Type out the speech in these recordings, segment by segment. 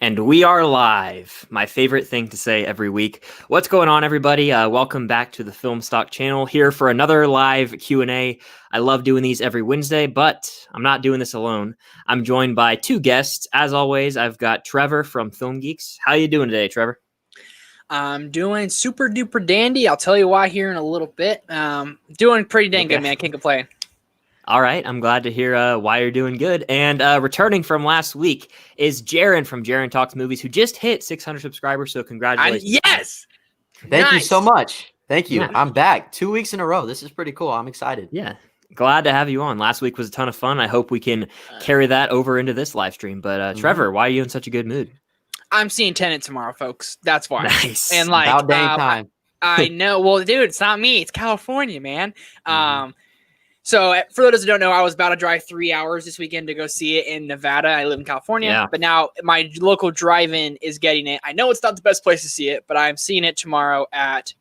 And we are live. My favorite thing to say every week. What's going on, everybody? Welcome back to the Film Stock channel, here for another live Q&A. I love doing these every Wednesday, but I'm not doing this alone. I'm joined by two guests. As always, I've got Trevor from Film Geeks. How you doing today, Trevor? I'm doing super duper dandy. I'll tell you why here in a little bit. Doing pretty dang good, man. Can't complain. All right, I'm glad to hear why you're doing good. And returning from last week is Jaren from Jaren Talks Movies, who just hit 600 subscribers. So congratulations! Yes, thank you so much. Thank you. Yeah. I'm back 2 weeks in a row. This is pretty cool. I'm excited. Yeah, glad to have you on. Last week was a ton of fun. I hope we can carry that over into this live stream. But Trevor, why are you in such a good mood? I'm seeing Tennant tomorrow, folks. That's why. Nice. And like, about dang time. I know. Well, dude, it's not me. It's California, man. So for those who don't know, I was about to drive 3 hours this weekend to go see it in Nevada. I live in California, but now my local drive-in is getting it. I know it's not the best place to see it, but I'm seeing it tomorrow at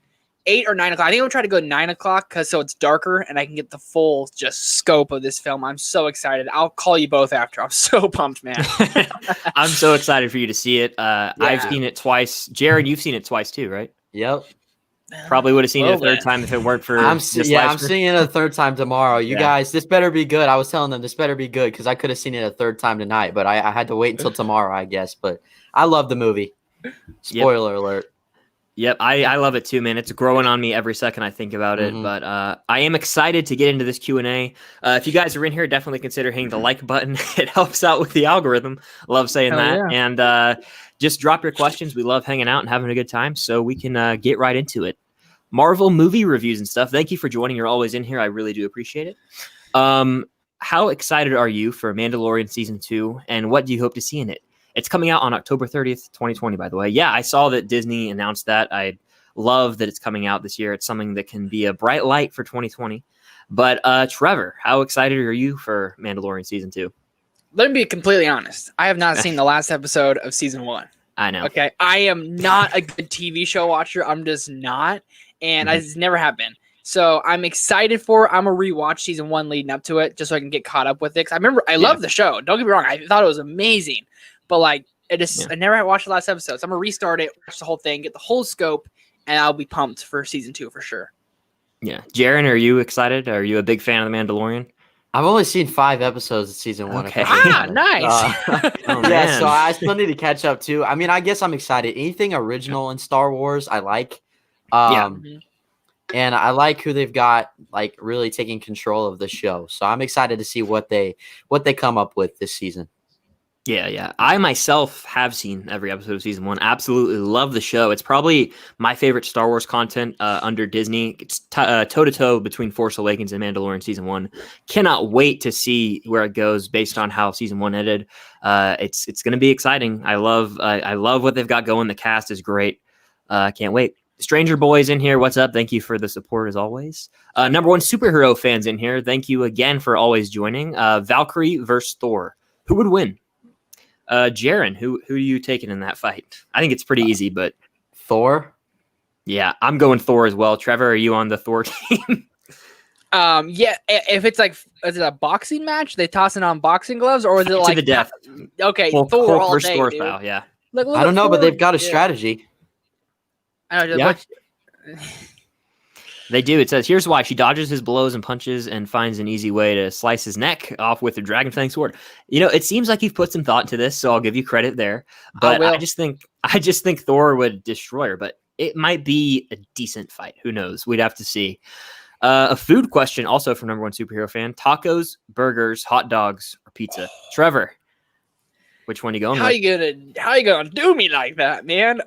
8 or 9 o'clock. I think I'm going to try to go 9 o'clock so it's darker and I can get the full just scope of this film. I'm so excited. I'll call you both after. I'm so pumped, man. I'm so excited for you to see it. I've seen it twice. Jaren, you've seen it twice too, right? Yep. Probably would have seen it a third time if it weren't for I'm seeing it a third time tomorrow. You guys, this better be good. I was telling them this better be good because I could have seen it a third time tonight, but I had to wait until tomorrow, I guess. But I love the movie. Spoiler alert. Yep, I love it too, man. It's growing on me every second I think about it. But I am excited to get into this Q&A. If you guys are in here, definitely consider hitting the like button. It helps out with the algorithm. Love saying that. Yeah. And just drop your questions. We love hanging out and having a good time, so we can get right into it. Marvel movie reviews and stuff. Thank you for joining. You're always in here. I really do appreciate it. How excited are you for Mandalorian Season 2, and what do you hope to see in it? It's coming out on October 30th, 2020, by the way. Yeah, I saw that Disney announced that. I love that it's coming out this year. It's something that can be a bright light for 2020. But Trevor, how excited are you for Mandalorian Season 2? Let me be completely honest. I have not seen the last episode of Season 1. I know. Okay, I am not a good TV show watcher. I'm just not. And I just never have been. So I'm excited for I'm going to rewatch Season 1 leading up to it just so I can get caught up with it. 'Cause I remember I love the show. Don't get me wrong. I thought it was amazing. But like I never watched the last episode. So I'm going to restart it, watch the whole thing, get the whole scope, and I'll be pumped for Season 2 for sure. Yeah. Jaren, are you excited? Are you a big fan of The Mandalorian? I've only seen 5 episodes of Season 1. Okay. Nice. Yeah, so I still need to catch up too. I mean, I guess I'm excited. Anything original in Star Wars, I like. And I like who they've got, like, really taking control of the show. So I'm excited to see what they come up with this season. Yeah. I myself have seen every episode of Season 1. Absolutely love the show. It's probably my favorite Star Wars content under Disney. It's toe-to-toe between Force Awakens and Mandalorian Season 1. Cannot wait to see where it goes based on how Season 1 ended. It's going to be exciting. I love what they've got going. The cast is great. Can't wait. Stranger Boys in here. What's up? Thank you for the support as always. Number one superhero fans in here. Thank you again for always joining. Valkyrie versus Thor. Who would win? Jaren, who are you taking in that fight? I think it's pretty easy, but Thor. Yeah, I'm going Thor as well. Trevor, are you on the Thor team? Yeah. If it's like, is it a boxing match? They tossing on boxing gloves, or is it like to the death? Okay, Hulk Thor versus all day, Thor dude. style. Yeah. Look, I don't know, but they've got a strategy. I know. Yeah. They do. It says, here's why. She dodges his blows and punches and finds an easy way to slice his neck off with a dragon fang sword. You know, it seems like you've put some thought into this, so I'll give you credit there. But I just think Thor would destroy her, but it might be a decent fight. Who knows? We'd have to see. A food question also from number one superhero fan. Tacos, burgers, hot dogs, or pizza? Trevor, which one are you going with? How you gonna do me like that, man?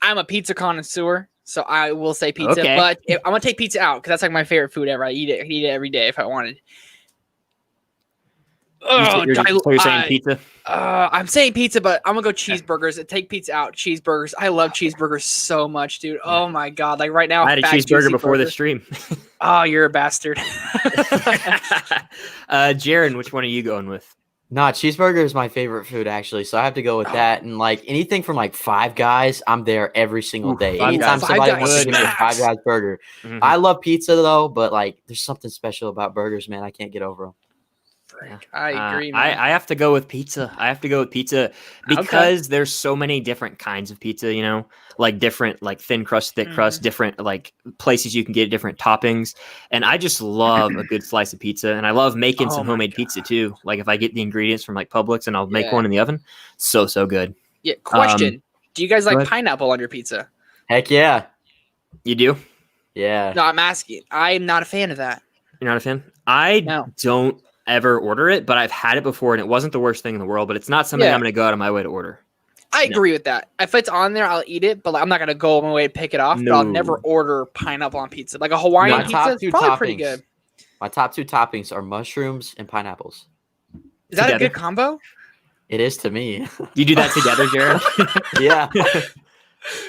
I'm a pizza connoisseur, so I will say pizza. Okay. But I'm gonna take pizza out because that's like my favorite food ever. I eat it every day if I wanted. So you're saying pizza? I'm saying pizza, but I'm gonna go cheeseburgers. Take pizza out. Cheeseburgers. I love cheeseburgers so much, dude. Oh my god! Like right now, I had a cheeseburger before the stream. Oh, you're a bastard. Jaren, which one are you going with? Nah, cheeseburger is my favorite food, actually. So I have to go with that. And like anything from like Five Guys, I'm there every single day. Anytime somebody wants to give me a Five Guys burger. I love pizza though, but like there's something special about burgers, man. I can't get over them. frick. I agree, man. I have to go with pizza. Because there's so many different kinds of pizza, you know, like different, like thin crust, thick crust, different like places you can get different toppings. And I just love a good slice of pizza. And I love making some homemade pizza too. Like if I get the ingredients from like Publix and I'll make one in the oven. So good. Yeah. Question. Do you guys like pineapple on your pizza? Heck yeah. You do? Yeah. No, I'm asking. I'm not a fan of that. You're not a fan? I don't ever order it, but I've had it before and it wasn't the worst thing in the world, but it's not something I'm going to go out of my way to order. I agree with that. If it's on there, I'll eat it, but I'm not going to go on my way to pick it off. No. But I'll never order pineapple on pizza. Like a Hawaiian pizza is probably pretty good. My top 2 toppings are mushrooms and pineapples. Is that a good combo? It is to me. You do that together, Jaren? Yeah.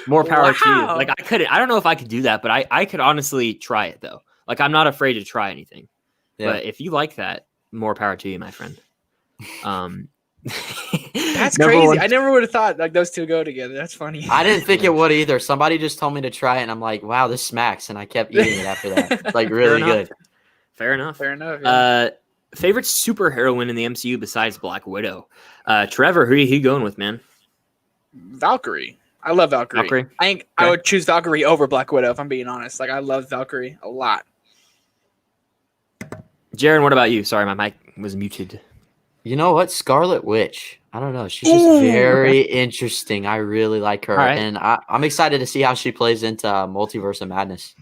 More power to you. Like I don't know if I could do that, but I could honestly try it though. Like I'm not afraid to try anything. Yeah. But if you like that, more power to you, my friend. That's crazy. I never would have thought like those two go together. That's funny. I didn't think it would either. Somebody just told me to try it and I'm like, wow, this smacks. And I kept eating it after that. It's like really good. Fair enough. Yeah. Favorite superheroine in the MCU besides Black Widow? Trevor, who are you going with, man? Valkyrie. I love Valkyrie. I think I would choose Valkyrie over Black Widow if I'm being honest. Like I love Valkyrie a lot. Jaren, what about you? Sorry, my mic was muted. You know what? Scarlet Witch. I don't know. She's just very interesting. I really like her. Right. And I'm excited to see how she plays into Multiverse of Madness.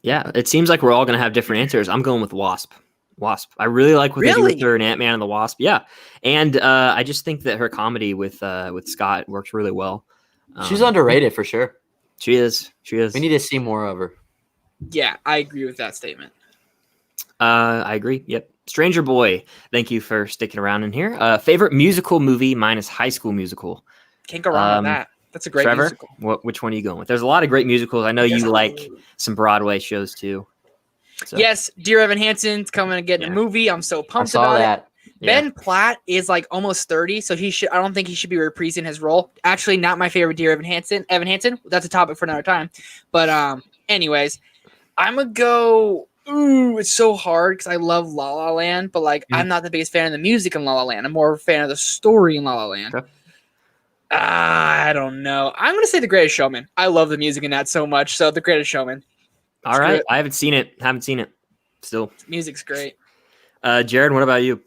Yeah, it seems like we're all going to have different answers. I'm going with Wasp. I really like what they do with her and Ant-Man and the Wasp. Yeah. And I just think that her comedy with Scott works really well. She's underrated for sure. She is. We need to see more of her. Yeah, I agree with that statement. I agree. Yep. Stranger Boy, thank you for sticking around in here. Favorite musical movie minus High School Musical. Can't go wrong with that. That's a great Trevor, musical. Which one are you going with? There's a lot of great musicals. I know you like some Broadway shows too. So. Yes, Dear Evan Hansen's coming to get a movie. I'm so pumped about it. Ben Platt is like almost 30, so I don't think he should be reprising his role. Actually, not my favorite Dear Evan Hansen. That's a topic for another time. But anyways, I'm gonna go. Ooh, it's so hard because I love La La Land, but like I'm not the biggest fan of the music in La La Land. I'm more of a fan of the story in La La Land. Okay. I don't know. I'm gonna say The Greatest Showman. I love the music in that so much. So The Greatest Showman. All right, I haven't seen it. Still, music's great. Jared, what about you?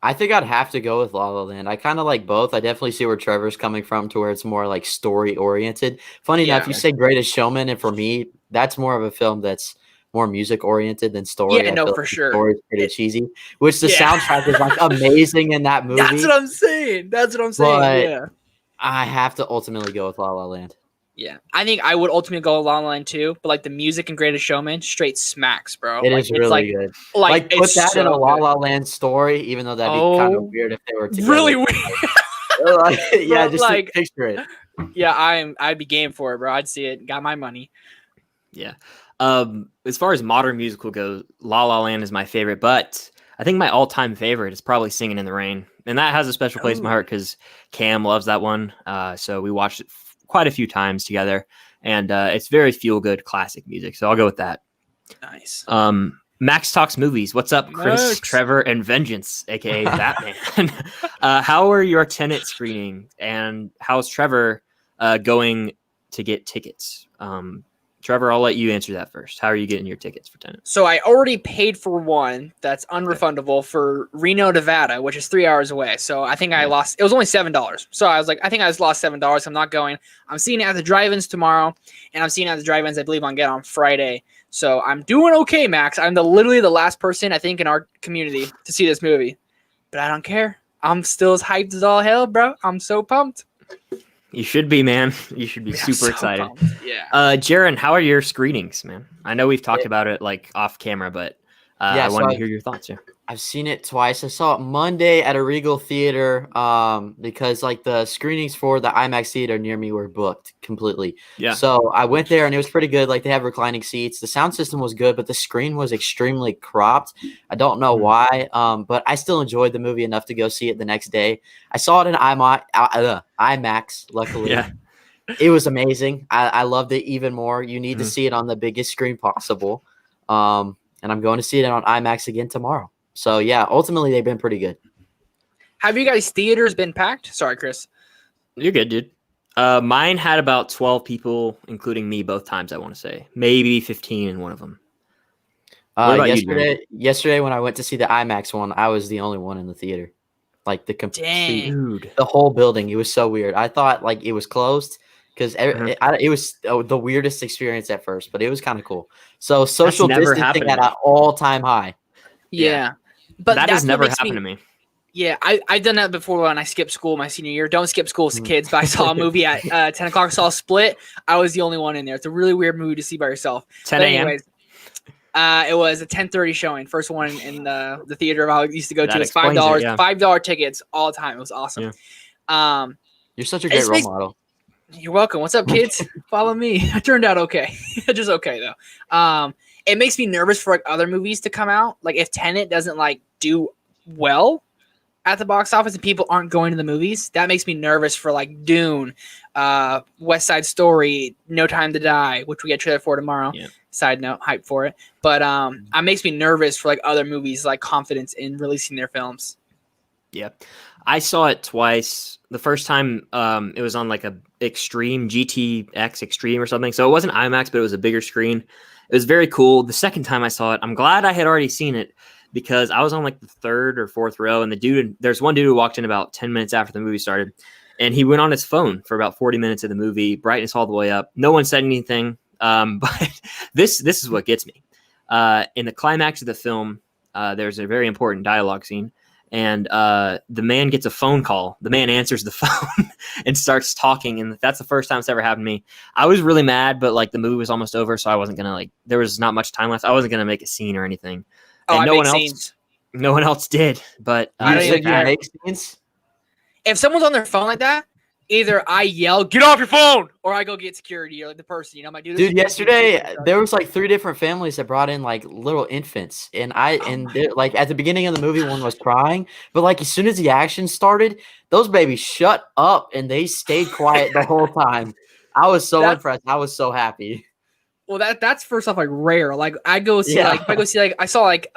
I think I'd have to go with La La Land. I kind of like both. I definitely see where Trevor's coming from to where it's more like story oriented. Funny enough, you say Greatest Showman, and for me, that's more of a film that's more music oriented than story. Yeah, no, for sure. Story is pretty cheesy, which the soundtrack is like amazing in that movie. That's what I'm saying. But I have to ultimately go with La La Land. Yeah, I think I would ultimately go La La Land too, but like the music in Greatest Showman straight smacks, bro. It is really good. Like put that in a La La Land story, even though that'd be kind of weird if they were together. Really weird. Yeah, just like picture it. Yeah, I'd be game for it, bro. I'd see it. Got my money. Yeah. As far as modern musical goes, La La Land is my favorite, but I think my all-time favorite is probably Singing in the Rain, and that has a special place in my heart because Cam loves that one. So we watched it quite a few times together, and it's very feel-good classic music. So I'll go with that. Nice. Max Talks Movies. What's up, Chris, Trevor, and Vengeance, aka Batman? How are your Tennant screening, and how's Trevor going to get tickets? Trevor, I'll let you answer that first. How are you getting your tickets for Tennant? So I already paid for one that's unrefundable for Reno, Nevada, which is 3 hours away. So I think I lost. It was only $7. So I was like, I think I just lost $7. I'm not going. I'm seeing it at the drive-ins tomorrow, and I'm seeing it at the drive-ins, I believe, on Friday. So I'm doing okay, Max. I'm literally the last person, I think, in our community to see this movie. But I don't care. I'm still as hyped as all hell, bro. I'm so pumped. You should be, man. You should be super excited. Pumped. Yeah. Jaren, how are your screenings, man? I know we've talked about it like off camera, but I wanted to hear your thoughts. Yeah. I've seen it twice. I saw it Monday at a Regal Theater because like the screenings for the IMAX theater near me were booked completely. Yeah. So I went there and it was pretty good. Like they have reclining seats. The sound system was good, but the screen was extremely cropped. I don't know why, but I still enjoyed the movie enough to go see it the next day. I saw it in IMAX, luckily. Yeah. It was amazing. I loved it even more. You need to see it on the biggest screen possible. And I'm going to see it on IMAX again tomorrow. So yeah, ultimately they've been pretty good. Have you guys theaters been packed? Sorry, Chris. You're good, dude. Mine had about 12 people, including me, both times. I want to say maybe 15 in one of them. What about yesterday when I went to see the IMAX one, I was the only one in the theater. Like the whole building. It was so weird. I thought like it was closed because it was the weirdest experience at first, but it was kind of cool. So social distancing at an all-time high. Yeah. But that has never happened to me. Yeah, I've done that before when I skipped school my senior year. Don't skip school as kids, but I saw a movie at 10 o'clock. Saw Split. I was the only one in there. It's a really weird movie to see by yourself. 10 a.m.? Anyways, it was a 10:30 showing. First one in the theater I used to go to. It's $5. $5 tickets all the time. It was awesome. Yeah. You're such a great role model. You're welcome. What's up, kids? Follow me. I turned out okay. Just okay though. It makes me nervous for like other movies to come out. Like if Tennant doesn't like do well at the box office and people aren't going to the movies, that makes me nervous for like Dune, West Side Story, No Time to Die, which we get a trailer for tomorrow. Yeah. Side note, hype for it. But it makes me nervous for like other movies, like confidence in releasing their films. Yeah. I saw it twice. The first time it was on like a Extreme, GTX Extreme or something. So it wasn't IMAX, but it was a bigger screen. It was very cool. The second time I saw it, I'm glad I had already seen it, because I was on like the third or fourth row, and there's one dude who walked in about 10 minutes after the movie started, and he went on his phone for about 40 minutes of the movie, brightness all the way up. No one said anything, but this is what gets me. In the climax of the film, there's a very important dialogue scene, and the man gets a phone call. The man answers the phone and starts talking, and that's the first time it's ever happened to me. I was really mad, but like the movie was almost over, so I wasn't gonna there was not much time left. I wasn't gonna make a scene or anything. And no one else did, but I don't even make scenes. If someone's on their phone like that, either I yell, "Get off your phone," or I go get security or like the person, I'm like, dude, yesterday there was like 3 different families that brought in like little infants, and like at the beginning of the movie, one was crying, but like as soon as the action started, those babies shut up and they stayed quiet the whole time. I was so impressed. I was so happy. Well, that's first off like rare. Like I go see I saw like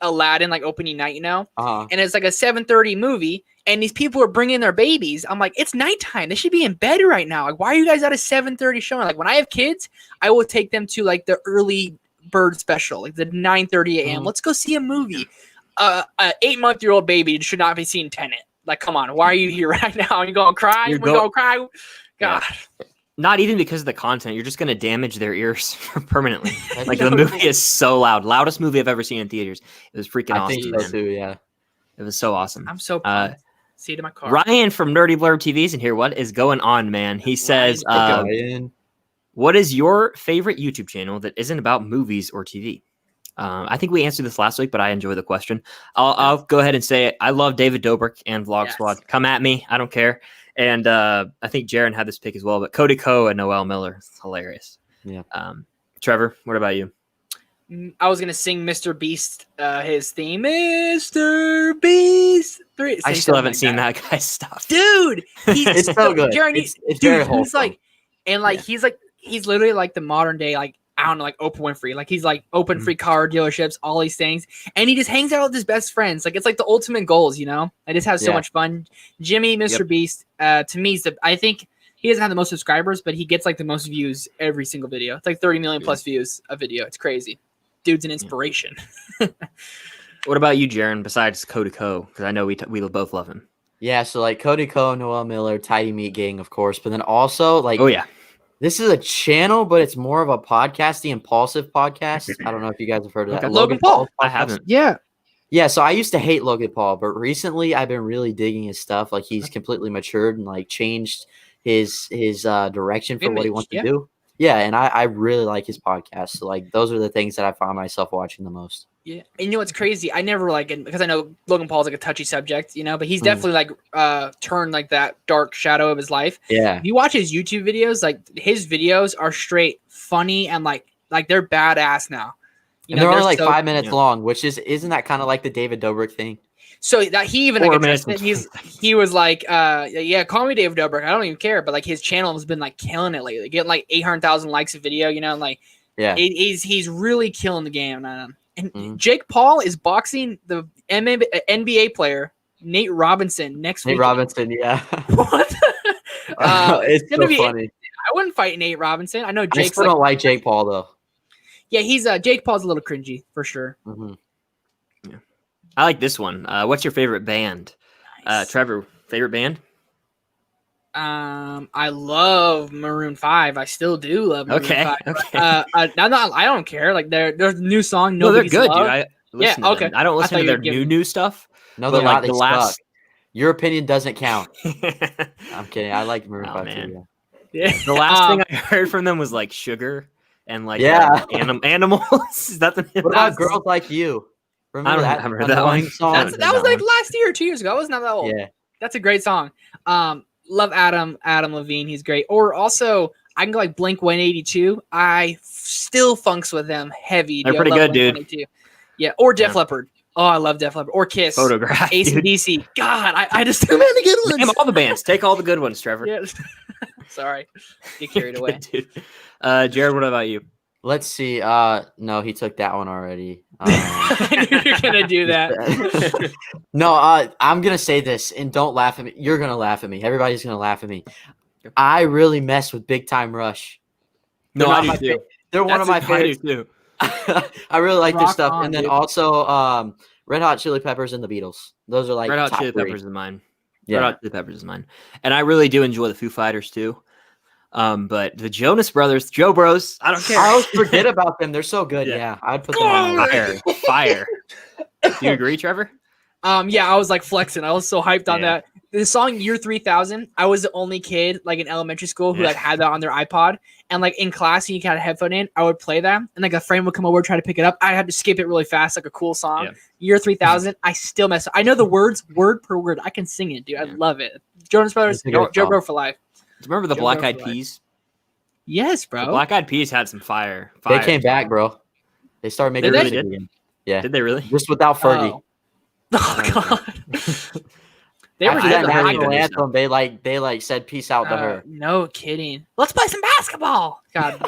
Aladdin like opening night, and it's like a 7:30 movie, and these people are bringing their babies. I'm like, it's nighttime. They should be in bed right now. Like, why are you guys at a 7:30 showing? Like when I have kids, I will take them to like the early bird special, like the 9:30 a.m. Let's go see a movie. An 8-month-old baby should not be seeing Tenet. Like, come on, why are you here right now? Are you gonna cry? We're gonna cry. God. Yeah. Not even because of the content. You're just going to damage their ears permanently. Like the movie is so loud. Loudest movie I've ever seen in theaters. It was freaking awesome. I think so too, yeah. It was so awesome. I'm so pumped. See it in my car. Ryan from Nerdy Blurb TV's in here. What is going on, man? He says, what is your favorite YouTube channel that isn't about movies or TV? I think we answered this last week, but I enjoy the question. I'll go ahead and say it. I love David Dobrik and Vlog Squad. Come at me. I don't care. And I think Jaren had this pick as well, but Cody Ko and Noel Miller. It's hilarious. Yeah. Trevor, what about you? I was going to sing Mr. Beast, his theme. Mr. Beast. I still haven't seen that guy's stuff. Dude. It's so good. Jaren, it's very wholesome. He's literally like the modern day, like, I don't know, like Oprah Winfrey. Like he's like open free car dealerships, all these things. And he just hangs out with his best friends. Like it's like the ultimate goals, I just have so much fun. Jimmy, Mr. Beast, to me, I think he doesn't have the most subscribers, but he gets like the most views every single video. It's like 30 million plus views a video. It's crazy. Dude's an inspiration. What about you, Jaren, besides Cody Ko? Because I know we both love him. Yeah, so like Cody Ko, Noel Miller, Tidy Meat Gang, of course. But then also like this is a channel, but it's more of a podcast, the Impulsive podcast. I don't know if you guys have heard of that. Logan Paul. I haven't. Yeah. Yeah, so I used to hate Logan Paul, but recently I've been really digging his stuff. Like he's completely matured and like changed his direction for what he wants to do. Yeah, and I really like his podcast. So like those are the things that I find myself watching the most. Yeah, and you know what's crazy? I never because I know Logan Paul's like a touchy subject, but he's definitely like turned like that dark shadow of his life. Yeah, if you watch his YouTube videos, like his videos are straight funny and like they're badass now. And they're only like 5 minutes long, which isn't that kind of like the David Dobrik thing? So that he even he was like, call me David Dobrik. I don't even care, but like his channel has been like killing it lately, getting like 800,000 likes a video, and like he's really killing the game. And Jake Paul is boxing the NBA player Nate Robinson next week. Nate Robinson, yeah. What? It's gonna so be funny. I wouldn't fight Nate Robinson. I know I Jake's still don't like Jake Paul though. Yeah, he's Jake Paul's a little cringy for sure. Mm-hmm. Yeah. I like this one. What's your favorite band? Nice. Trevor, favorite band? I love Maroon 5. I still do love Maroon 5. Okay. I don't care. Like there's a new song. No, they're good, love. dude. I listen to them. I don't listen to their new stuff. No, they're not. They suck. Your opinion doesn't count. I'm kidding. I like Maroon 5 too. Yeah. The last thing I heard from them was like Sugar and like Animals. Is that the name? What about Girls Like You? Remember that? I remember that one. Song? That was like last year or 2 years ago. I was not that old. Yeah. That's a great song. Love Adam Levine. He's great. Or also, I can go like Blink 182. I still funks with them heavy. They're pretty good, dude. Yeah. Or Def Leppard. Oh, I love Def Leppard. Or Kiss. Photograph. AC/DC. God, I just too many good ones. Name all the bands. Take all the good ones, Trevor. Yeah. Sorry. Get carried away. Dude. Jared, what about you? Let's see. No, he took that one already. I knew you were gonna do that. No, I'm gonna say this, and don't laugh at me. You're gonna laugh at me. Everybody's gonna laugh at me. I really mess with Big Time Rush. No, I do too. They're one of my favorites too. I really like their stuff, on, and then dude. Also Red Hot Chili Peppers and the Beatles. Those are like Red Hot top Chili three. Peppers is mine. Yeah. Red Hot Chili Peppers is mine, and I really do enjoy the Foo Fighters too. But the Jonas Brothers, Joe Bros, I don't care. I always forget about them. They're so good. Yeah, I'd put them on fire. Do you agree, Trevor? Yeah, I was like flexing. I was so hyped on that. The song Year 3000, I was the only kid like in elementary school who like had that on their iPod. And like in class, you had a headphone in, I would play that. And like a friend would come over, try to pick it up. I had to skip it really fast, like a cool song. Yeah. Year 3000, I still mess up. I know the words word per word. I can sing it, dude. I love it. Jonas Brothers, Joe Bro for life. Do you remember the Black Eyed Peas? Yes, bro. The Black Eyed Peas had some fire. They came back, bro. They started making music again. Yeah. Did they really? Just without Fergie. Oh God. They were that national anthem. They like said peace out to her. No kidding. Let's play some basketball. God,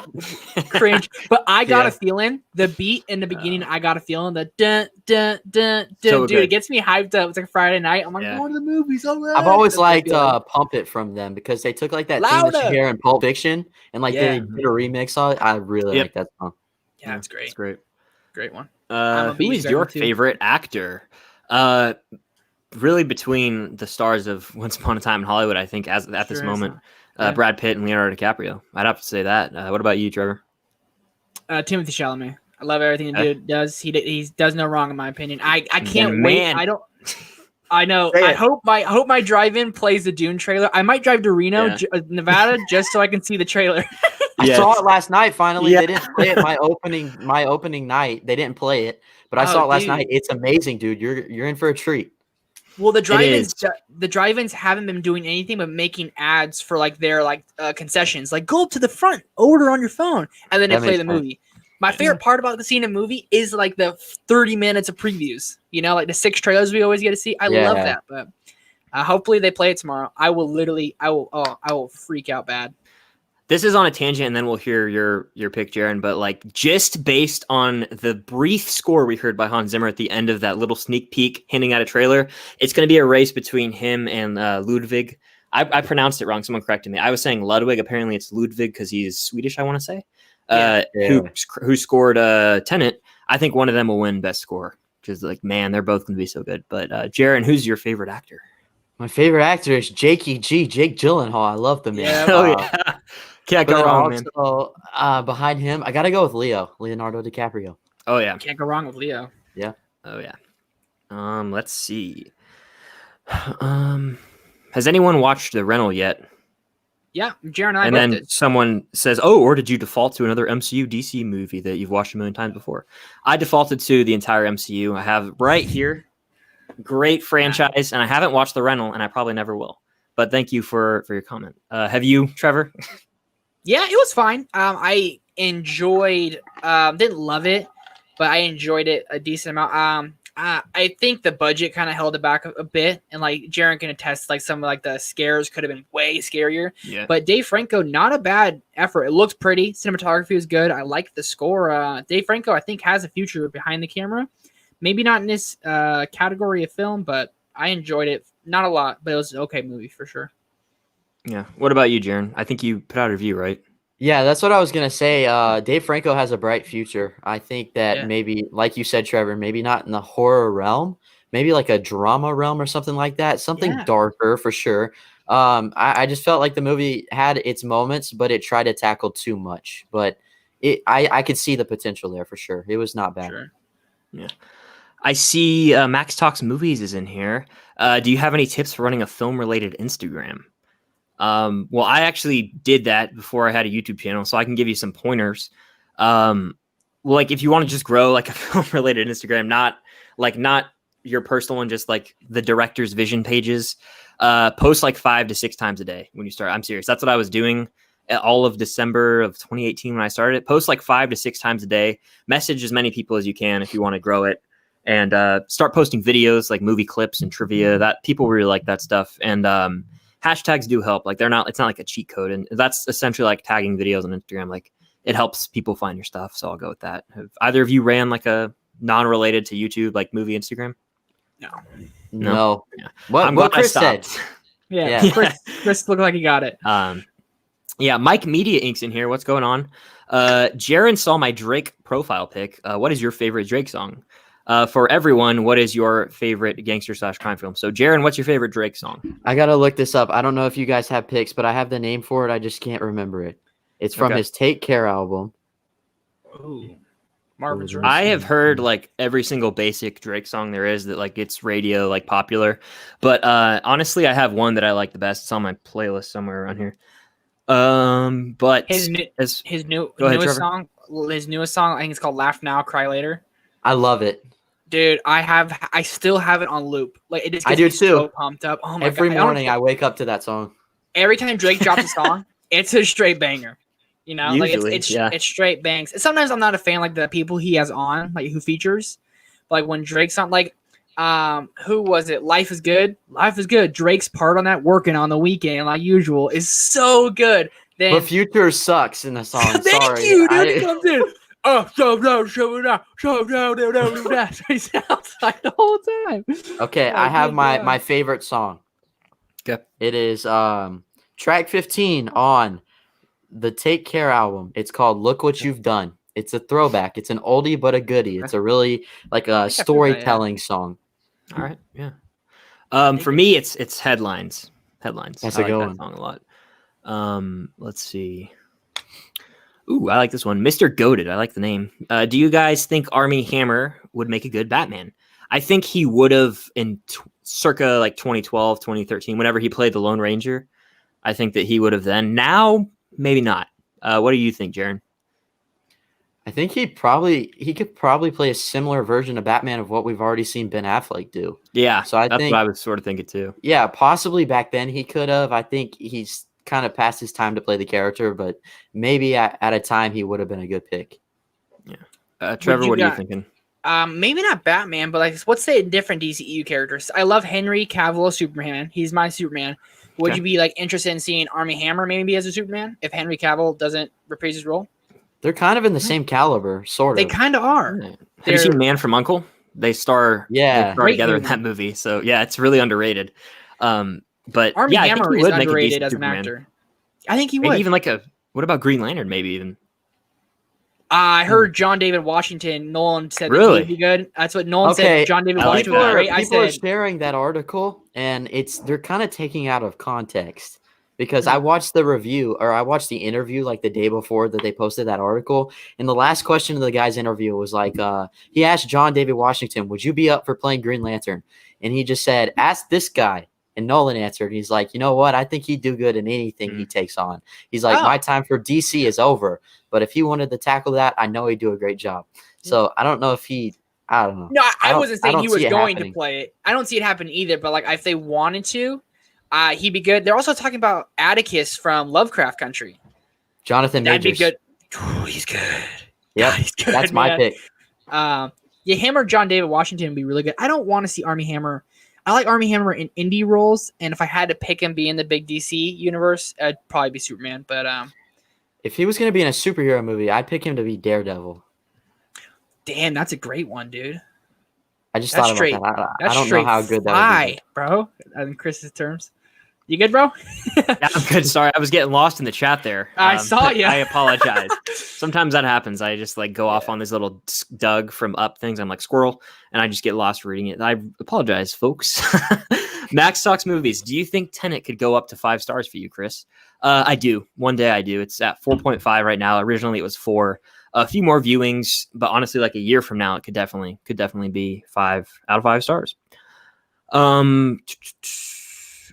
cringe. But I got a feeling the beat in the beginning. I got a feeling the dun dun dun dun. So dude, it gets me hyped up. It's like Friday night. I'm like going to the movies. All right. I've always liked "Pump It" from them because they took like that theme that you hear in Pulp Fiction and like they did a remix on it. I really like that song. Yeah, it's great. It's great. Great one. Who is your favorite actor? Really between the stars of Once Upon a Time in Hollywood, I think at this moment, Brad Pitt and Leonardo DiCaprio. I'd have to say that. What about you, Trevor? Timothy Chalamet. I love everything the dude does. He does no wrong in my opinion. I can't wait. I know. I hope my drive-in plays the Dune trailer. I might drive to Reno, Nevada, just so I can see the trailer. I saw it last night. Finally, they didn't play it my opening night. They didn't play it, but I saw it last night. It's amazing, dude. You're in for a treat. Well, the drive-ins haven't been doing anything but making ads for like their concessions. Like go up to the front, order on your phone, and then they play the movie. My favorite part about seeing a movie is like the 30 minutes of previews. You know, like the 6 trailers we always get to see. I love that. But hopefully they play it tomorrow. I will freak out bad. This is on a tangent, and then we'll hear your pick, Jaren. But like, just based on the brief score we heard by Hans Zimmer at the end of that little sneak peek, hinting at a trailer, it's going to be a race between him and Ludwig. I pronounced it wrong. Someone corrected me. I was saying Ludwig. Apparently, it's Ludwig because he's Swedish. I want to say, who scored Tennant. I think one of them will win best score. Because like, man, they're both going to be so good. But Jaren, who's your favorite actor? My favorite actor is Jake Gyllenhaal. I love the man. Yeah. Can't go wrong, man. Behind him, I got to go with Leonardo DiCaprio. Oh, yeah. Can't go wrong with Leo. Yeah. Oh, yeah. Let's see. Has anyone watched The Rental yet? Yeah, Jaren and I And then did. someone says, or did you default to another MCU DC movie that you've watched a million times before? I defaulted to the entire MCU. I have right here. Great franchise, and I haven't watched The Rental, and I probably never will. But thank you for your comment. Have you, Trevor? Yeah, it was fine. I enjoyed. Didn't love it, but I enjoyed it a decent amount. I think the budget kind of held it back a bit, and like Jaren can attest, like some of like the scares could have been way scarier. Yeah. But Dave Franco, not a bad effort. It looks pretty. Cinematography was good. I like the score. Dave Franco, I think, has a future behind the camera. Maybe not in this category of film, but I enjoyed it. Not a lot, but it was an okay movie for sure. Yeah. What about you, Jaren? I think you put out a review, right? Yeah, that's what I was going to say. Dave Franco has a bright future. I think that maybe, like you said, Trevor, maybe not in the horror realm, maybe like a drama realm or something like that. Something darker for sure. I just felt like the movie had its moments, but it tried to tackle too much. But I could see the potential there for sure. It was not bad. Sure. Yeah. I see Max Talks Movies is in here. Do you have any tips for running a film-related Instagram? Well, I actually did that before I had a YouTube channel, so I can give you some pointers. Well, like if you want to just grow like a film-related Instagram, not your personal one, just like the director's vision pages, post like 5 to 6 times a day when you start. I'm serious. That's what I was doing all of December of 2018 when I started it. Post like 5 to 6 times a day. Message as many people as you can if you want to grow it, and start posting videos like movie clips and trivia. That people really like that stuff, and hashtags do help. Like it's not like a cheat code, and that's essentially like tagging videos on Instagram. Like it helps people find your stuff. So I'll go with that. Have either of you ran like a non-related to YouTube like movie Instagram? No. Yeah. What Chris said. Yeah. Chris looked like he got it. Yeah. Mike Media Inc.'s in here. What's going on? Jaren saw my Drake profile pic. What is your favorite Drake song? For everyone, what is your favorite gangster/crime film? So, Jaren, what's your favorite Drake song? I gotta look this up. I don't know if you guys have picks, but I have the name for it. I just can't remember it. It's from his Take Care album. Ooh, Marvin's I have heard like every single basic Drake song there is that like it's radio like popular, but honestly, I have one that I like the best. It's on my playlist somewhere around here. But his newest song, I think it's called "Laugh Now, Cry Later." I love it. Dude, I still have it on loop. Like it just gets me so pumped up. Oh my Every God. morning I wake up to that song. Every time Drake drops a song, it's a straight banger. You know, usually, like it's straight bangs. And sometimes I'm not a fan like the people he has on, like who features. But like when Drake's on, like who was it? Life is Good. Life is Good. Drake's part on that "Working on the Weekend" like usual is so good. Then but Future sucks in the song. Thank you, dude. It comes in. Oh, so he sounds like the whole time. Okay, I have my favorite song. Okay. It is track 15 on the Take Care album. It's called "Look What You've Done." It's a throwback. It's an oldie but a goodie. It's a really like a storytelling song. All right, yeah. For me, it's Headlines. Headlines. That's I a good like that song a lot. Let's see. Ooh, I like this one. Mr. Goated. I like the name. Do you guys think Armie Hammer would make a good Batman? I think he would have in circa like 2012, 2013, whenever he played the Lone Ranger. I think that he would have then. Now, maybe not. What do you think, Jaren? I think he could probably play a similar version of Batman of what we've already seen Ben Affleck do. Yeah, so that's what I was sort of thinking too. Yeah, possibly back then he could have. I think he's kind of past his time to play the character, but maybe at a time he would have been a good pick. Yeah. Trevor, what are you thinking? Maybe not Batman, but like, let's say different DCEU characters. I love Henry Cavill as Superman. He's my Superman. Would you be like interested in seeing Armie Hammer maybe as a Superman if Henry Cavill doesn't reprise his role? They're kind of in the same caliber, sort of. They kind of are. Have you seen Man from U.N.C.L.E.? They star together in that movie. So yeah, it's really underrated. But Armie yeah, Hammer is underrated as an actor. I think he would. Maybe even like what about Green Lantern? Maybe even. I heard John David Washington. Nolan said that really? He'd be good. That's what Nolan said. John David Washington. People are sharing that article, and they're kind of taking out of context. Because I watched the review, or I watched the interview like the day before that they posted that article. And the last question of the guy's interview was like, he asked John David Washington, would you be up for playing Green Lantern? And he just said, ask this guy. And Nolan answered, he's like, you know what? I think he'd do good in anything he takes on. He's like, my time for DC is over. But if he wanted to tackle that, I know he'd do a great job. So I don't know if I don't know. No, I wasn't saying he was going to play it. I don't see it happen either. But like if they wanted to, he'd be good. They're also talking about Atticus from Lovecraft Country. Jonathan Majors. That'd be good. Ooh, he's good. Yeah, he's good. That's my pick. Yeah, him or John David Washington would be really good. I don't want to see Armie Hammer. I like Armie Hammer in indie roles, and if I had to pick him be in the big DC universe, it'd probably be Superman. But if he was going to be in a superhero movie, I'd pick him to be Daredevil. Damn, that's a great one, dude. I just thought about that. I don't know how good that would be, bro. In Chris's terms, you good, bro? Yeah, I'm good. Sorry, I was getting lost in the chat there. I saw you. I apologize. Sometimes that happens. I just like go off on these little Doug from Up things. I'm like squirrel, and I just get lost reading it. I apologize, folks. Max talks movies. Do you think Tennant could go up to 5 stars for you, Chris? I do. One day I do. It's at 4.5 right now. Originally it was 4. A few more viewings, but honestly, like a year from now, it could definitely be 5 out of 5 stars.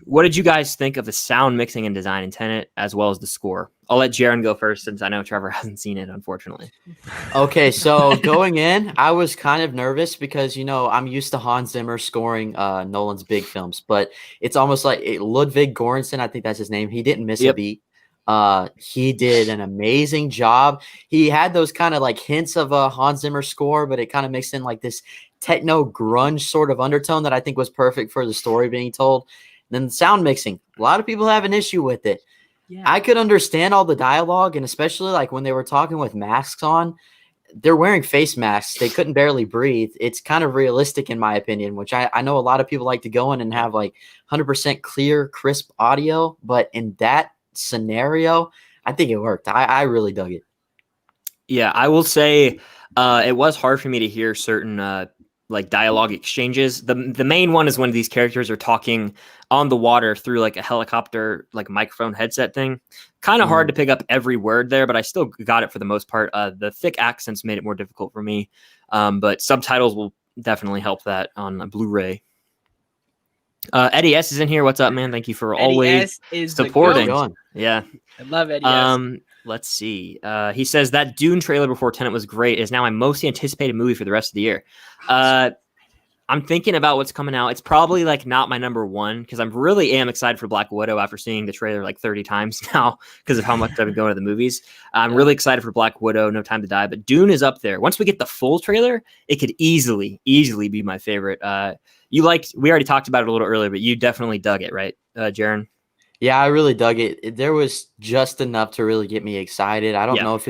What did you guys think of the sound mixing and design in Tenet, as well as the score? I'll let Jaren go first, since I know Trevor hasn't seen it, unfortunately. Okay, so going in, I was kind of nervous because, I'm used to Hans Zimmer scoring Nolan's big films, but it's almost like Ludwig Göransson, I think that's his name. He didn't miss a beat. He did an amazing job. He had those kind of like hints of a Hans Zimmer score, but it kind of mixed in like this techno grunge sort of undertone that I think was perfect for the story being told. And then the sound mixing, a lot of people have an issue with it. Yeah. I could understand all the dialogue, and especially like when they were talking with masks on, they're wearing face masks. They couldn't barely breathe. It's kind of realistic in my opinion, which I know a lot of people like to go in and have like 100% clear, crisp audio, but in that scenario, I think it worked. I really dug it. Yeah, I will say it was hard for me to hear certain like dialogue exchanges. The main one is when these characters are talking on the water through like a helicopter, like microphone headset thing. Kind of hard to pick up every word there, but I still got it for the most part. The thick accents made it more difficult for me, but subtitles will definitely help that on Blu-ray. Eddie S is in here. What's up, man? Thank you for Eddie always supporting. Yeah, I love Eddie S. Let's see. He says that Dune trailer before Tenet was great. It is now my most anticipated movie for the rest of the year. I'm thinking about what's coming out. It's probably like not my number one because I really am excited for Black Widow after seeing the trailer like 30 times now because of how much I've been going to the movies. I'm really excited for Black Widow, No Time to Die, but Dune is up there. Once we get the full trailer, it could easily be my favorite. We already talked about it a little earlier, but you definitely dug it, right, Jaren? Yeah, I really dug it. There was just enough to really get me excited. I don't know if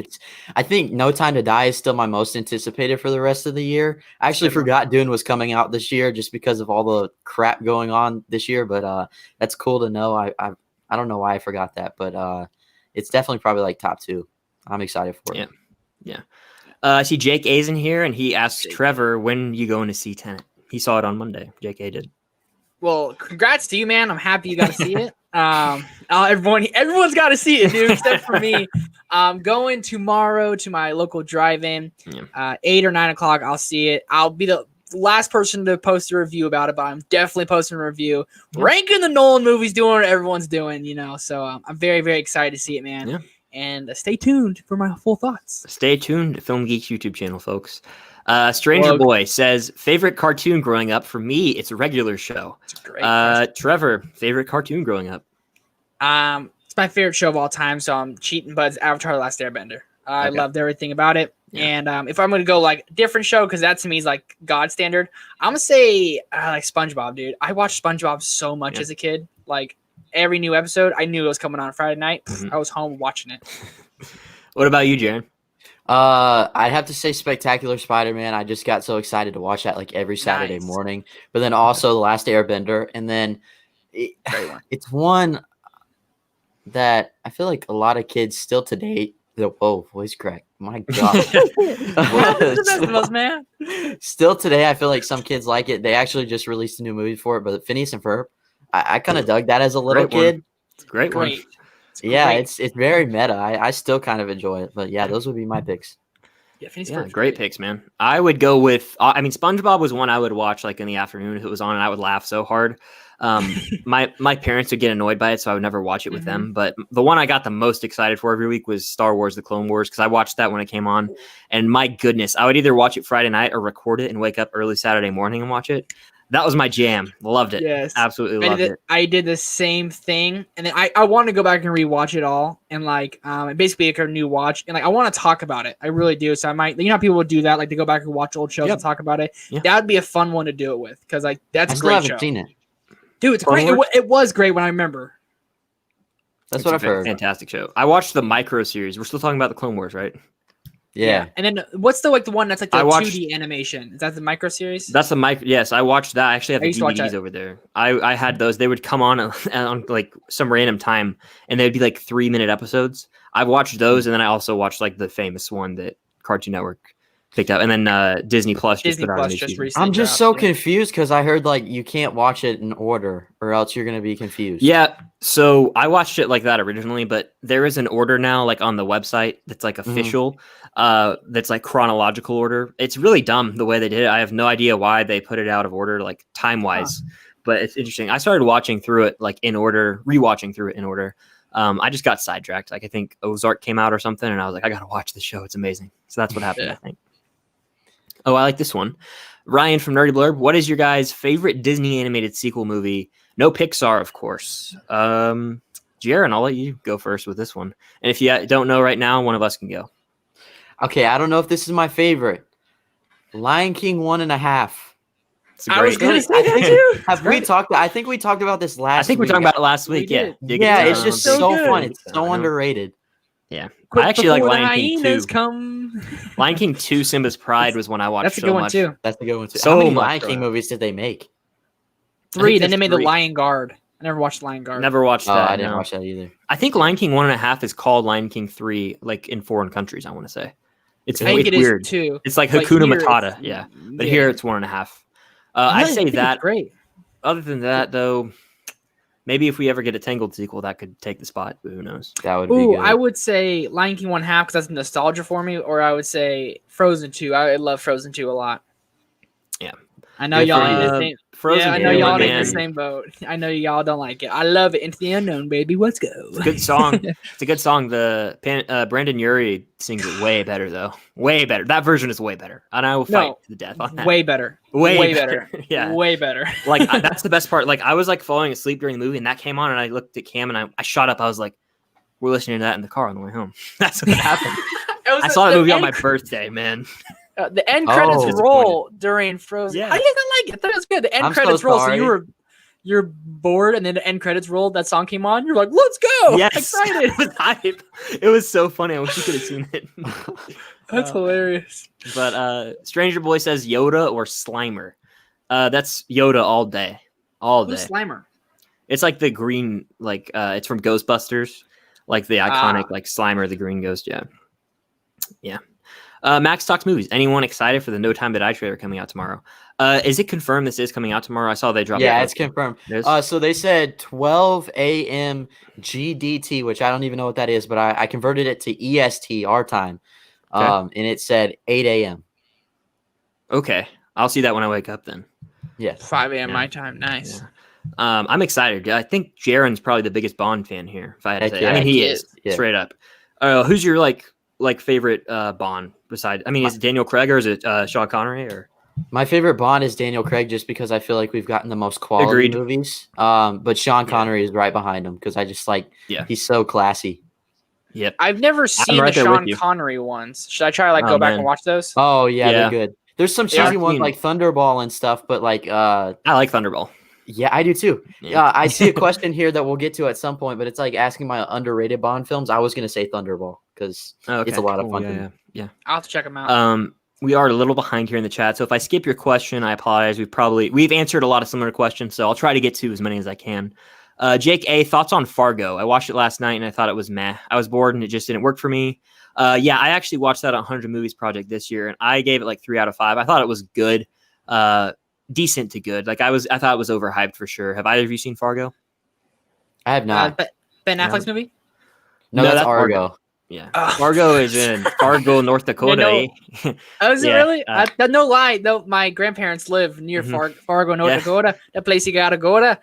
I think No Time to Die is still my most anticipated for the rest of the year. I actually forgot Dune was coming out this year just because of all the crap going on this year, but that's cool to know. I don't know why I forgot that, but it's definitely probably like top 2. I'm excited for it. Yeah. I see Jake A's in here, and he asks Trevor, when you going to see Tenet? He saw it on Monday. Jake A did. Well, congrats to you, man. I'm happy you got to see it. Everyone's got to see it, dude, except for me. I'm going tomorrow to my local drive-in. 8 or 9 o'clock, I'll see it. I'll be the last person to post a review about it, but I'm definitely posting a review. Ranking the Nolan movies, doing what everyone's doing, So I'm very, very excited to see it, man. Yeah. And stay tuned for my full thoughts. Stay tuned to Film Geeks YouTube channel, folks. Stranger Boy says, favorite cartoon growing up? For me, it's a Regular Show. It's a great Trevor, favorite cartoon growing up? It's my favorite show of all time, so I'm cheating, but it's Avatar: The Last Airbender. I loved everything about it. Yeah. And if I'm going to go like different show, because that to me is like God standard, I'm going to say like SpongeBob, dude. I watched SpongeBob so much as a kid. Like every new episode, I knew it was coming on Friday night. I was home watching it. What about you, Jaren? I'd have to say Spectacular Spider-Man. I just got so excited to watch that like every Saturday morning. But then also The Last Airbender. And then it's one that I feel like a lot of kids still today. Whoa, voice crack. My God. Man. Still today, I feel like some kids like it. They actually just released a new movie for it, but Phineas and Ferb. I kind of dug that as a little kid. It's a great one. It's very meta. I still kind of enjoy it, but yeah, those would be my picks. Yeah, great picks, man. I would go with. SpongeBob was one I would watch like in the afternoon if it was on, and I would laugh so hard. My parents would get annoyed by it, so I would never watch it with them. But the one I got the most excited for every week was Star Wars: The Clone Wars, because I watched that when it came on, and my goodness, I would either watch it Friday night or record it and wake up early Saturday morning and watch it. That was my jam. Loved it. Yes. Absolutely loved it. I did the same thing. And then I want to go back and rewatch it all. And basically like a new watch. And I want to talk about it. I really do. So I might, how people would do that. Like they go back and watch old shows and talk about it. Yeah. That would be a fun one to do it with. Cause that's a great show. Seen it. Dude, it's great. It was great when I remember. That's what I've heard. Fantastic show. I watched the micro series. We're still talking about the Clone Wars, right? Yeah. And then what's the one that's like the 2D animation? Is that the micro series? That's the micro. Yes, I watched that. I actually have the DVDs over there. I had those. They would come on like some random time, and they'd be like 3-minute episodes. I watched those, and then I also watched like the famous one that Cartoon Network picked up, and then Disney Plus just put out just recently. I'm just so confused because I heard like you can't watch it in order, or else you're gonna be confused. Yeah, so I watched it like that originally, but there is an order now, like on the website, that's like official. That's like chronological order. It's really dumb the way they did it. I have no idea why they put it out of order, like time wise, but it's interesting. I started watching through it like in order, rewatching through it in order. I just got sidetracked. Like I think Ozark came out or something, and I was like, I gotta watch the show. It's amazing. So that's what happened. I think. Oh, I like this one. Ryan from Nerdy Blurb. What is your guys' favorite Disney animated sequel movie? No Pixar, of course. Jaren, I'll let you go first with this one. And if you don't know right now, one of us can go. Okay, I don't know if this is my favorite. Lion King 1.5. I was going to say that too. Have we talked? I think we talked about this last week. I think we talked about it last week. Yeah. Yeah, it's just so fun. It's so underrated. Yeah. I actually like Lion King 2. Come. Lion King 2, Simba's Pride was one I watched. That's a good one too. That's a good one too. So how many much Lion King movies did they make? 3. Then they made The Lion Guard. I never watched Lion Guard. Never watched that. I didn't watch that either. I think Lion King 1.5 is called Lion King 3, like in foreign countries, I want to say. It's weird too. It's like Hakuna Matata, yeah. But here it's 1.5. I'd say that. Great. Other than that, though, maybe if we ever get a Tangled sequel, that could take the spot. But who knows? That would be good. I would say Lion King 1.5 because that's nostalgia for me, or I would say Frozen 2. I love Frozen 2 a lot. Yeah, I know y'all in the same. Frozen. Yeah, I know y'all in the same boat. I know y'all don't like it. I love it. Into the Unknown, baby. Let's go. It's a good song. It's a good song. The Brandon Urie sings it way better, though. Way better. That version is way better. And I will fight to the death on that. Way better. Way better. Yeah. Way better. Like that's the best part. Like I was like falling asleep during the movie, and that came on, and I looked at Cam, and I shot up. I was like, "We're listening to that in the car on the way home." That's what happened. I saw that movie on my birthday, man. The end credits roll during Frozen. Yeah. I didn't like it. I thought it was good. The end credits roll. So you're bored, and then the end credits rolled. That song came on. You're like, "Let's go!" Yes, excited. It was hype. It was so funny. I wish you could have seen it. That's hilarious. But Stranger Boy says Yoda or Slimer. That's Yoda all day, all day. Who's Slimer? It's like the green, like it's from Ghostbusters, like the iconic like Slimer, the green ghost. Yeah, yeah. Max talks movies. Anyone excited for the No Time to Die trailer coming out tomorrow? Is it confirmed this is coming out tomorrow? I saw they dropped. Yeah, it's confirmed. So they said 12 a.m. GDT, which I don't even know what that is, but I converted it to EST, our time, and it said 8 a.m. Okay, I'll see that when I wake up then. Yes, 5 a.m. my time. Nice. Yeah. I'm excited. I think Jaren's probably the biggest Bond fan here. If I had to say, I mean he is straight up. Who's your like favorite Bond besides? I mean, is it Daniel Craig or is it Sean Connery or? My favorite Bond is Daniel Craig, just because I feel like we've gotten the most quality movies. But Sean Connery is right behind him because I just he's so classy. Yep. I've never seen the Sean Connery ones. Should I try go back and watch those? Oh yeah, they're good. There's some cheesy ones like Thunderball and stuff, but I like Thunderball. Yeah, I do too. Yeah, I see a question here that we'll get to at some point, but it's like asking my underrated Bond films. I was gonna say Thunderball because it's a lot of fun. Yeah, I'll have to check them out. We are a little behind here in the chat, so if I skip your question, I apologize. We've answered a lot of similar questions, so I'll try to get to as many as I can. Jake A, thoughts on Fargo? I watched it last night and I thought it was meh. I was bored and it just didn't work for me. Yeah, I actually watched that 100 Movies Project this year, and I gave it like 3 out of 5. I thought it was good, decent to good. I thought it was overhyped for sure. Have either of you seen Fargo? I have not. Ben Affleck's movie? No, that's Argo. Yeah, Fargo is in Fargo, North Dakota. Oh, is it really? No lie. No, my grandparents live near Fargo, North Dakota. The place you gotta go to.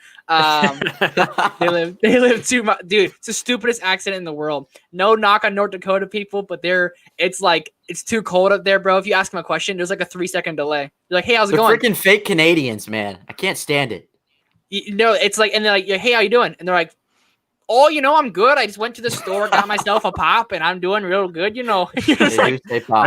They live too much, dude. It's the stupidest accent in the world. No knock on North Dakota people, but it's too cold up there, bro. If you ask them a question, there's like a 3-second delay. You're like, hey, how's it going? Freaking fake Canadians, man. I can't stand it. It's like, and they're like, hey, how you doing? And they're like, oh, I'm good. I just went to the store, got myself a pop, and I'm doing real good. Are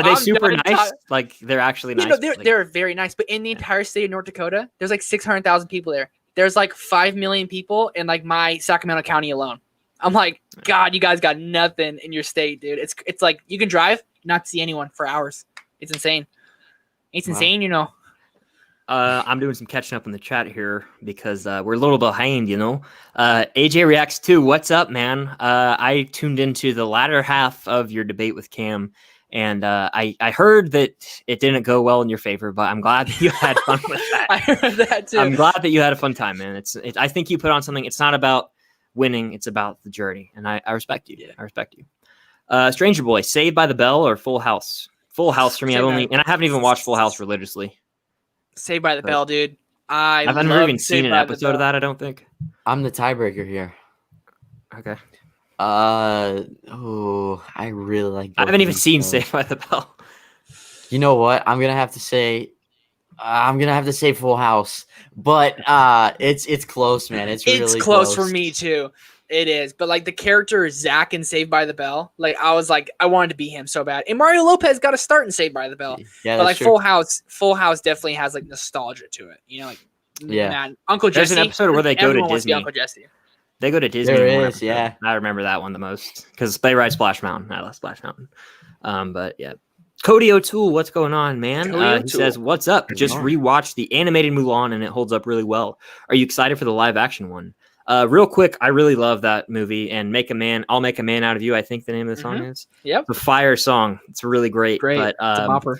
they super nice? Like, they're actually nice. They're very nice. But in the entire state of North Dakota, there's like 600,000 people there. There's like 5 million people in like my Sacramento County alone. I'm like, God, you guys got nothing in your state, dude. It's like you can drive, not see anyone for hours. It's insane. It's insane, I'm doing some catching up in the chat here because we're a little behind, AJ Reacts 2, what's up, man? I tuned into the latter half of your debate with Cam, and I heard that it didn't go well in your favor, but I'm glad that you had fun with that. I heard that too. I'm glad that you had a fun time, man. I think you put on something. It's not about winning, it's about the journey, and I respect you. Yeah. I respect you. Stranger Boy, Saved by the Bell or Full House? Full House for me. I haven't even watched Full House religiously. Saved by the Bell, dude. I've never even seen an episode of that, I don't think. I'm the tiebreaker here. Okay. I really like. I haven't even seen Saved by the Bell. You know what? I'm gonna have to say Full House, but it's close, man. It's really close for me too. It is, but like the character Zach in Saved by the Bell, like I was like I wanted to be him so bad. And Mario Lopez got a start in Saved by the Bell, but like true. Full House definitely has like nostalgia to it. Man, Uncle Jesse. There's an episode where they go to Disney. Uncle Jesse. They go to Disney. There is, yeah. I remember that one the most because they ride Splash Mountain. I love Splash Mountain. But yeah. Cody O'Toole, what's going on, man? He says, what's up? Just rewatched the animated Mulan and it holds up really well. Are you excited for the live action one? Real quick, I really love that movie and I'll Make a Man Out of You, I think the name of the song is. Yep. The fire song. It's really great. But, it's a bopper.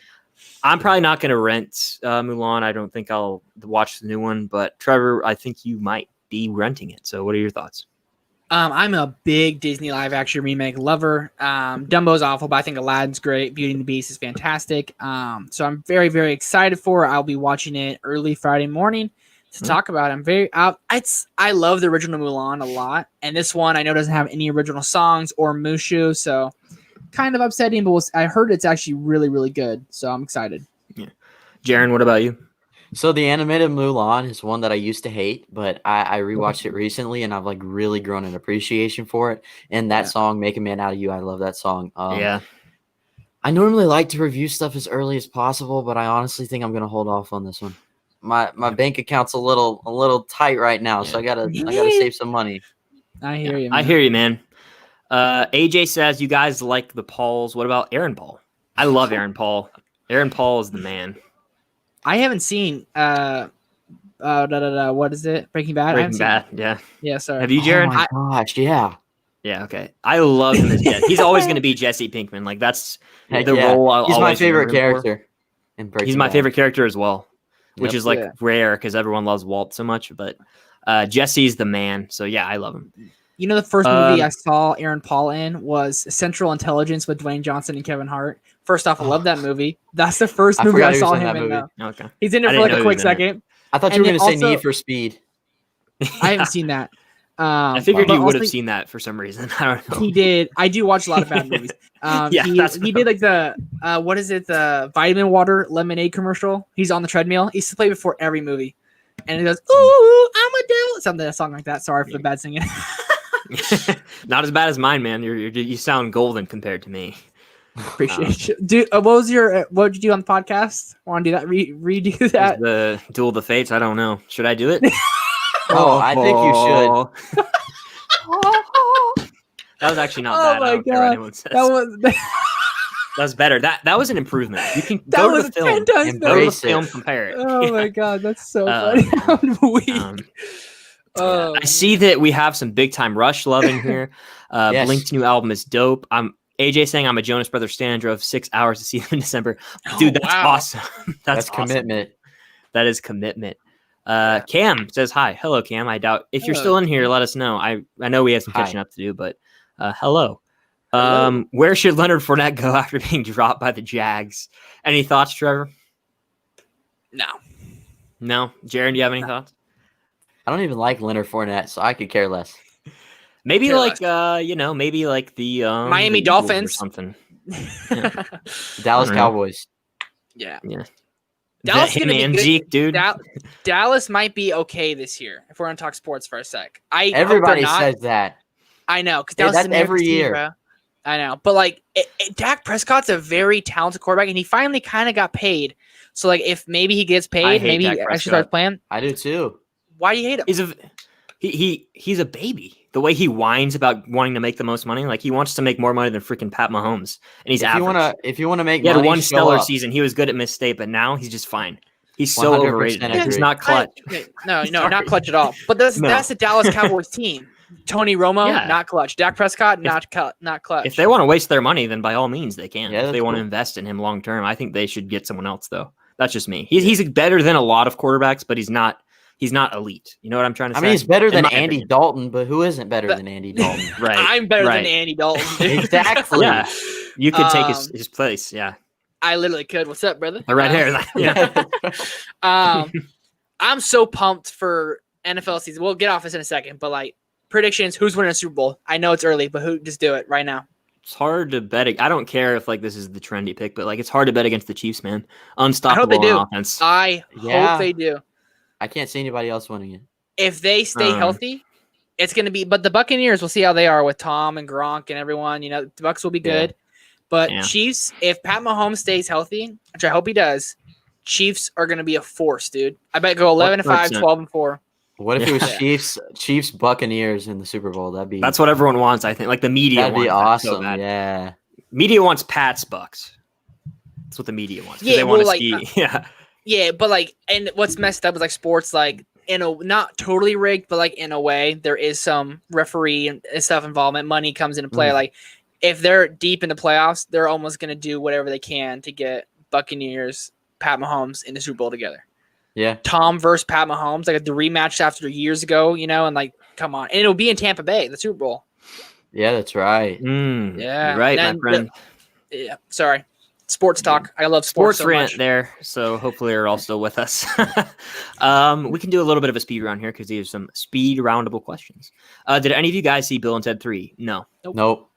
I'm probably not going to rent Mulan. I don't think I'll watch the new one. But Trevor, I think you might be renting it. So what are your thoughts? I'm a big Disney live action remake lover. Dumbo's awful, but I think Aladdin's great. Beauty and the Beast is fantastic. So I'm very, very excited for it. I'll be watching it early Friday morning to talk about it. I love the original Mulan a lot, and this one I know doesn't have any original songs or Mushu, so kind of upsetting. But I heard it's actually really, really good, so I'm excited. Yeah, Jaren, what about you? So the animated Mulan is one that I used to hate, but I rewatched it recently, and I've like really grown an appreciation for it. And that song, "Make a Man Out of You," I love that song. I normally like to review stuff as early as possible, but I honestly think I'm gonna hold off on this one. My bank account's a little tight right now, so I gotta save some money. I hear you. Man. I hear you, man. AJ says you guys like the Pauls. What about Aaron Paul? I love Aaron Paul. Aaron Paul is the man. I haven't seen what is it? Breaking Bad? Breaking Bad, yeah. Yeah, sorry. Have you, Jaren? Oh my gosh, yeah. Yeah, okay. I love him as Jesse. He's always going to be Jesse Pinkman. Like that's the role I'll He's always my favorite character. He's my favorite character as well, which is like rare because everyone loves Walt so much, but Jesse's the man. So yeah, I love him. You know, the first movie I saw Aaron Paul in was Central Intelligence with Dwayne Johnson and Kevin Hart. First off, I love that movie. That's the first movie I saw him in. Okay. He's in it for like a quick second. I thought you were going to say Need for Speed. I haven't seen that. I figured you would have seen that for some reason. I don't know. He did. I do watch a lot of bad movies. He did like the what is it? The vitamin water lemonade commercial. He's on the treadmill. He used to play before every movie, and he goes, "Ooh, I'm a devil." A song like that. Sorry for the bad singing. Not as bad as mine, man. You sound golden compared to me. Appreciate you, dude. What did you do on the podcast? Want to do that? Redo that? The Duel of the Fates. I don't know. Should I do it? I think you should. That was actually not bad. Oh my god, that was better. That was an improvement. You can go to the film, compare it. Oh my god, that's so funny. I'm weak. I see that we have some big time Rush love in here. Yes. Blink's new album is dope. AJ saying I'm a Jonas Brothers stan. Drove 6 hours to see them in December. Dude, that's awesome. That's awesome. Commitment. That is commitment. Cam says hi. Hello, Cam. I doubt if you're still in here, let us know. I know we have some catching up to do, but hello. Where should Leonard Fournette go after being dropped by the Jags? Any thoughts, Trevor? No. Jaren, do you have any thoughts? I don't even like Leonard Fournette, so I could care less. Maybe maybe like the Miami the Dolphins or something. Yeah. Dallas Cowboys. Yeah. Dallas gonna be good. Zeke, dude. Dallas might be okay this year if we're gonna talk sports for a sec. Everybody says that. I know because Dallas that's every year. Team, I know, but like Dak Prescott's a very talented quarterback, and he finally kind of got paid. So like, if maybe he gets paid, maybe he actually starts playing. I do too. Why do you hate him? He's a baby. The way he whines about wanting to make the most money, like he wants to make more money than freaking Pat Mahomes, and he's average. If you want to make, he had one stellar season. He was good at Miss State, but now he's just fine. He's so overrated. He's not clutch. No, not clutch at all. But that's the Dallas Cowboys team. Tony Romo, not clutch. Dak Prescott, not clutch. If they want to waste their money, then by all means they can. Yeah, if they want to invest in him long term, I think they should get someone else though. That's just me. He's better than a lot of quarterbacks, but he's not elite. You know what I'm trying to say? I mean, he's better than Andy Dalton, but who isn't better than Andy Dalton? Right. I'm better than Andy Dalton. Exactly. Yeah. You could take his place. Yeah. I literally could. What's up, brother? The red hair. Yeah. I'm so pumped for NFL season. We'll get off this in a second, but like predictions, who's winning a Super Bowl? I know it's early, but just do it right now. It's hard to bet. I don't care if like this is the trendy pick, but like it's hard to bet against the Chiefs, man. Unstoppable on offense. I hope they do. I can't see anybody else winning it. If they stay healthy, it's going to be. But the Buccaneers, we'll see how they are with Tom and Gronk and everyone. You know, the Bucs will be good. Yeah. But Chiefs, if Pat Mahomes stays healthy, which I hope he does, Chiefs are going to be a force, dude. I bet go 11-5, 12-4. What if it was Chiefs Buccaneers in the Super Bowl? That's what everyone wants, I think. Like the media That'd wants be awesome. So bad. Yeah. Media wants Pats Bucks. That's what the media wants. Yeah, they want to ski. Yeah, but like, and what's messed up is like sports, like not totally rigged, but like in a way, there is some referee and stuff involvement. Money comes into play. Like if they're deep in the playoffs, they're almost going to do whatever they can to get Buccaneers, Pat Mahomes in the Super Bowl together. Yeah. Tom versus Pat Mahomes, like the rematch after years ago, you know, and like, come on. And it'll be in Tampa Bay, the Super Bowl. Yeah, that's right. Yeah. Right, my friend. Sorry. Sports talk. I love sports so rant much. There. So hopefully you're all still with us. We can do a little bit of a speed round here because these are some speed roundable questions. Did any of you guys see Bill and Ted 3? No. Nope.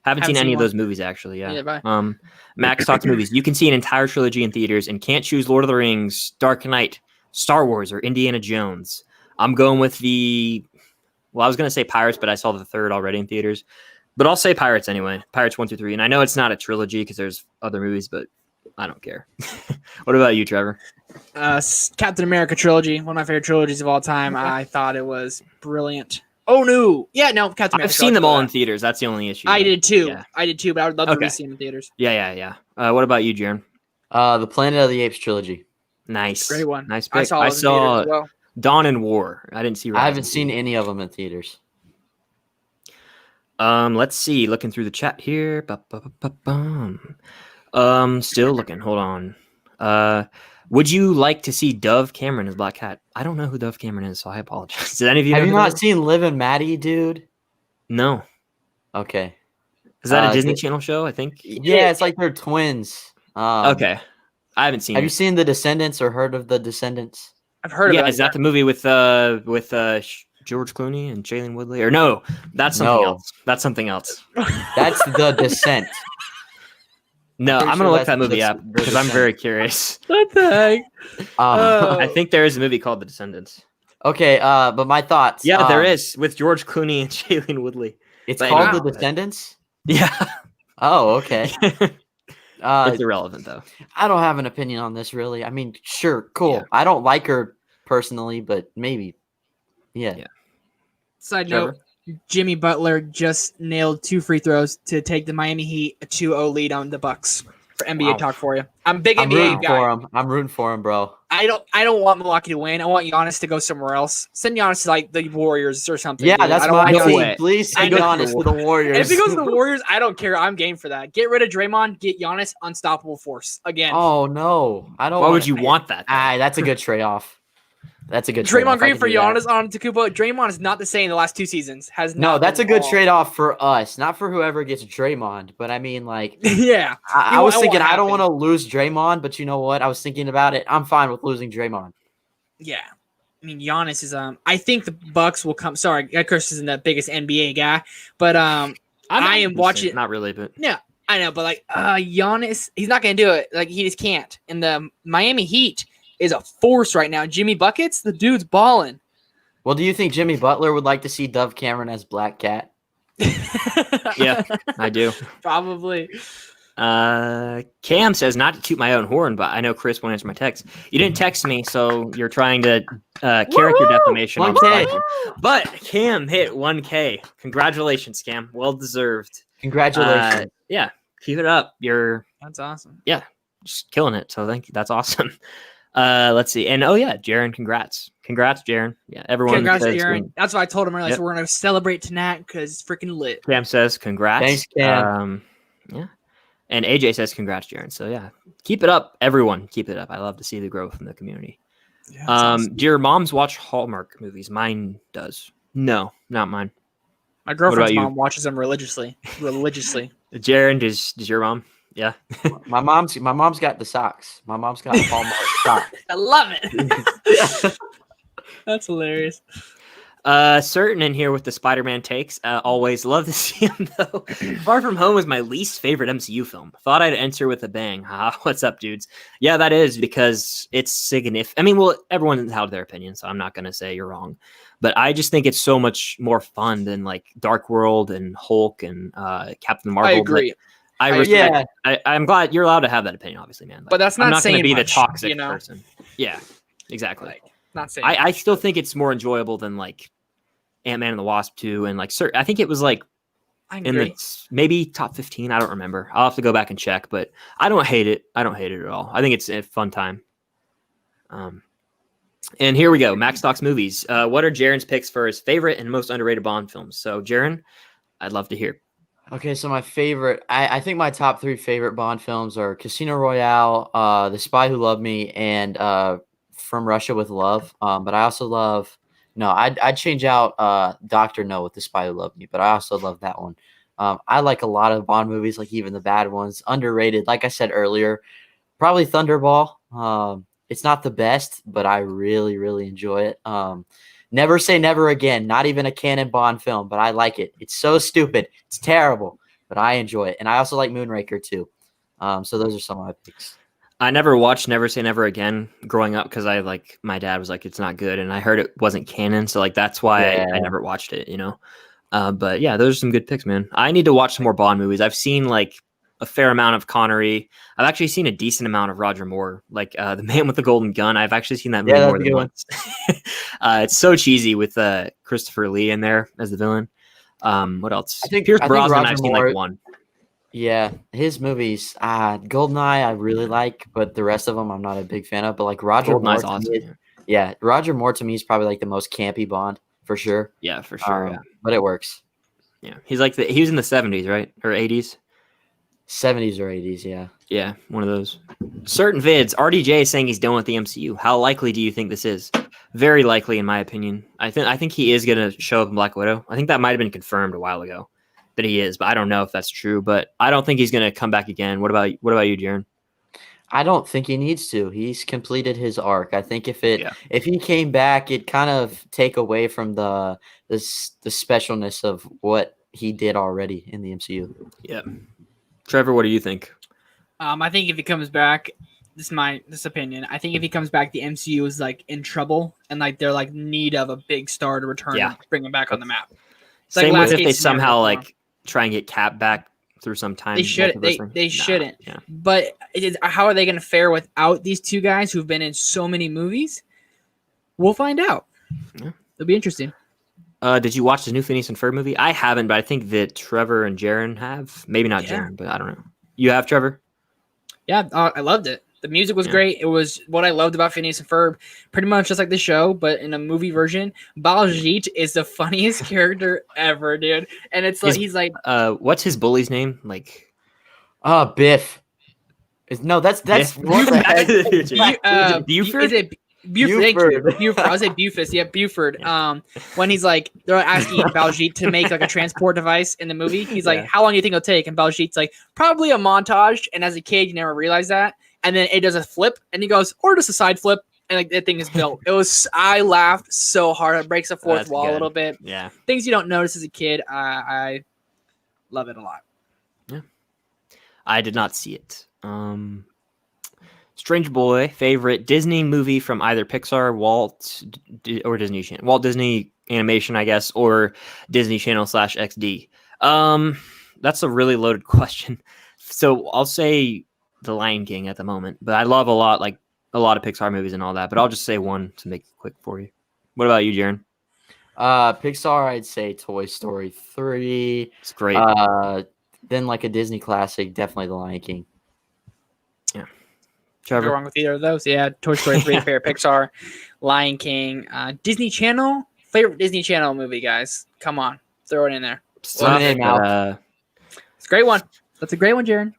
Haven't seen any of those movies, actually. Yeah. Bye. Max talks movies. You can see an entire trilogy in theaters and can't choose Lord of the Rings, Dark Knight, Star Wars, or Indiana Jones. I'm going with I was going to say Pirates, but I saw the third already in theaters. But I'll say Pirates anyway. Pirates 1 through 3. And I know it's not a trilogy because there's other movies, but I don't care. What about you, Trevor? Captain America trilogy, one of my favorite trilogies of all time. Okay. I thought it was brilliant. Oh, no. Yeah, no, Captain America. I've seen them all in theaters. That's the only issue. I did too. Yeah. But I would love to see them in theaters. Yeah. What about you, Jaren? The Planet of the Apes trilogy. Nice. Great one. Nice pick. I saw Dawn and War. I didn't see Rise. I haven't seen any of them in theaters. Let's see. Looking through the chat here. Still looking. Hold on. Would you like to see Dove Cameron as Black Cat? I don't know who Dove Cameron is, so I apologize. Did any of you? Have you not seen Liv and Maddie, dude? No. Okay. Is that a Disney Channel show? I think. Yeah, it's like they're twins. Okay. I haven't seen. Have you seen The Descendants or heard of The Descendants? I've heard of it. Yeah, is that the movie with George Clooney and Shailene Woodley? Or no, that's something else. That's something else. That's The Descent. No, I'm going to look that movie up because I'm very curious. What the heck? I think there is a movie called The Descendants. Okay, but my thoughts. Yeah, there is with George Clooney and Shailene Woodley. It's called The Descendants? Yeah. Oh, okay. It's irrelevant, though. I don't have an opinion on this, really. I mean, sure, cool. Yeah. I don't like her personally, but maybe. Yeah. Side note, Jimmy Butler just nailed 2 free throws to take the Miami Heat a 2-0 lead on the Bucks. For NBA talk for you. I'm a big NBA guy. I'm rooting for him, bro. I don't want Milwaukee to win. I want Giannis to go somewhere else. Send Giannis to like the Warriors or something. Yeah, that's my team. Please send Giannis to the Warriors. If he goes to the Warriors, I don't care. I'm game for that. Get rid of Draymond. Get Giannis unstoppable force again. Oh no, I don't. Why would you want that? That's a good trade-off. That's a good Draymond Green for Giannis Antetokounmpo. Draymond is not the same the last 2 seasons. That's a good trade-off for us, not for whoever gets Draymond. But I mean, like, yeah. I was thinking I don't want to lose Draymond, but you know what? I was thinking about it. I'm fine with losing Draymond. Yeah. I mean, Giannis is I think the Bucks will come. Sorry, Chris isn't the biggest NBA guy, but I am watching. Not really, but yeah, I know. But like Giannis, he's not gonna do it. Like he just can't. And the Miami Heat is a force right now. Jimmy Buckets, the dude's balling. Well, do you think Jimmy Butler would like to see Dove Cameron as Black Cat? Yeah, I do. Probably. Cam says, not to toot my own horn, but I know Chris won't answer my text. You didn't text me, so you're trying to character defamation. 1K. But Cam hit 1K. Congratulations, Cam. Well deserved. Congratulations. Yeah, keep it up. That's awesome. Yeah, just killing it. So thank you. That's awesome. Let's see. And Jaren, congrats, Jaren. Yeah, everyone. Congrats, Jaren. That's what I told him earlier. Yep. So we're gonna celebrate tonight because it's freaking lit. Cam says, congrats. Thanks, Cam. Yeah. And AJ says, congrats, Jaren. So yeah, keep it up, everyone. Keep it up. I love to see the growth in the community. Yeah, awesome. Do your moms watch Hallmark movies? Mine does. No, not mine. My girlfriend's mom watches them religiously. Jaren, does your mom? Yeah. My mom's got the socks. My mom's got Hallmark socks. I love it. That's hilarious. Certain in here with the Spider-Man takes. Always love to see him though. Far From Home was my least favorite MCU film. Thought I'd enter with a bang. What's up, dudes? Yeah, that is because it's significant. I mean, well, everyone has their opinion, so I'm not gonna say you're wrong. But I just think it's so much more fun than like Dark World and Hulk and Captain Marvel. I agree. I'm glad you're allowed to have that opinion, obviously, man. Like, but that's not, I'm not saying going to be much, the toxic person. Yeah, exactly. Like, not saying. I still think it's more enjoyable than like Ant-Man and the Wasp 2, and like I think it was like in the maybe top 15. I don't remember. I'll have to go back and check, but I don't hate it. I don't hate it at all. I think it's a fun time. And here we go. Max Talks Movies. What are Jaren's picks for his favorite and most underrated Bond films? So Jaren, I'd love to hear. Okay, so my favorite, I think my top 3 favorite Bond films are Casino Royale, The Spy Who Loved Me, and From Russia with Love. But I also love, I'd change out Dr. No with The Spy Who Loved Me, but I also love that one. I like a lot of Bond movies, like even the bad ones. Underrated, like I said earlier, probably Thunderball. It's not the best, but I really, really enjoy it. Never Say Never Again, not even a canon Bond film, but I like it. It's so stupid. It's terrible, but I enjoy it. And I also like Moonraker too. So those are some of my picks. I never watched Never Say Never Again growing up because my dad was like, it's not good. And I heard it wasn't canon. So like, that's why I never watched it, But yeah, those are some good picks, man. I need to watch some more Bond movies. I've seen like a fair amount of Connery. I've actually seen a decent amount of Roger Moore, like The Man with the Golden Gun. I've actually seen that movie more than once. It's so cheesy with Christopher Lee in there as the villain. What else? I think Pierce Brosnan. I've seen like one. Yeah, his movies. GoldenEye I really like, but the rest of them I'm not a big fan of. But like Roger Moore, awesome. Roger Moore to me is probably like the most campy Bond for sure. Yeah, for sure. But it works. Yeah, he was in the 70s, right, or 80s. 70s or 80s, yeah. Yeah, one of those. Certain vids. RDJ is saying he's done with the MCU. How likely do you think this is? Very likely, in my opinion. I think he is going to show up in Black Widow. I think that might have been confirmed a while ago that he is, but I don't know if that's true. But I don't think he's going to come back again. What about you, Jaren? I don't think he needs to. He's completed his arc. I think if he came back, it'd kind of take away from the specialness of what he did already in the MCU. Yeah. Trevor, what do you think? I think if he comes back, this opinion. I think if he comes back, the MCU is like in trouble and like they're like need of a big star to return and bring him back on the map. It's Same with if they somehow like try and get Cap back through some time. They shouldn't. They shouldn't. Yeah. But how are they going to fare without these two guys who've been in so many movies? We'll find out. Yeah. It'll be interesting. Did you watch the new Phineas and Ferb movie? I haven't, but I think that Trevor and Jaren have. Maybe not Jaren, but I don't know. You have, Trevor? Yeah, I loved it. The music was great. It was what I loved about Phineas and Ferb. Pretty much just like the show, but in a movie version. Baljeet is the funniest character ever, dude. And it's like he's like, what's his bully's name? Like, Biff. No, that's Biff? what the heck? Buford? Buford. Thank you. Buford. I was saying Bufus. Yeah, Buford. When he's like, they're asking Baljeet to make like a transport device in the movie. He's like, how long do you think it'll take? And Baljeet's like, probably a montage. And as a kid, you never realize that. And then it does a flip, and he goes, or just a side flip, and like that thing is built. I laughed so hard. It breaks the fourth wall a little bit. Yeah. Things you don't notice as a kid. I love it a lot. Yeah. I did not see it. Strange Boy, favorite Disney movie from either Pixar, or Disney Channel. Walt Disney Animation, I guess, or Disney Channel /XD. That's a really loaded question. So I'll say The Lion King at the moment, but I love a lot of Pixar movies and all that, but I'll just say one to make it quick for you. What about you, Jaren? Pixar, I'd say Toy Story 3. It's great. Then like a Disney classic, definitely The Lion King. Yeah. Trevor? Go wrong with either of those. Yeah, Toy Story 3, favorite Pixar, Lion King, Disney Channel, favorite Disney Channel movie, guys. Come on, throw it in there. It's a great one. That's a great one, Jaren.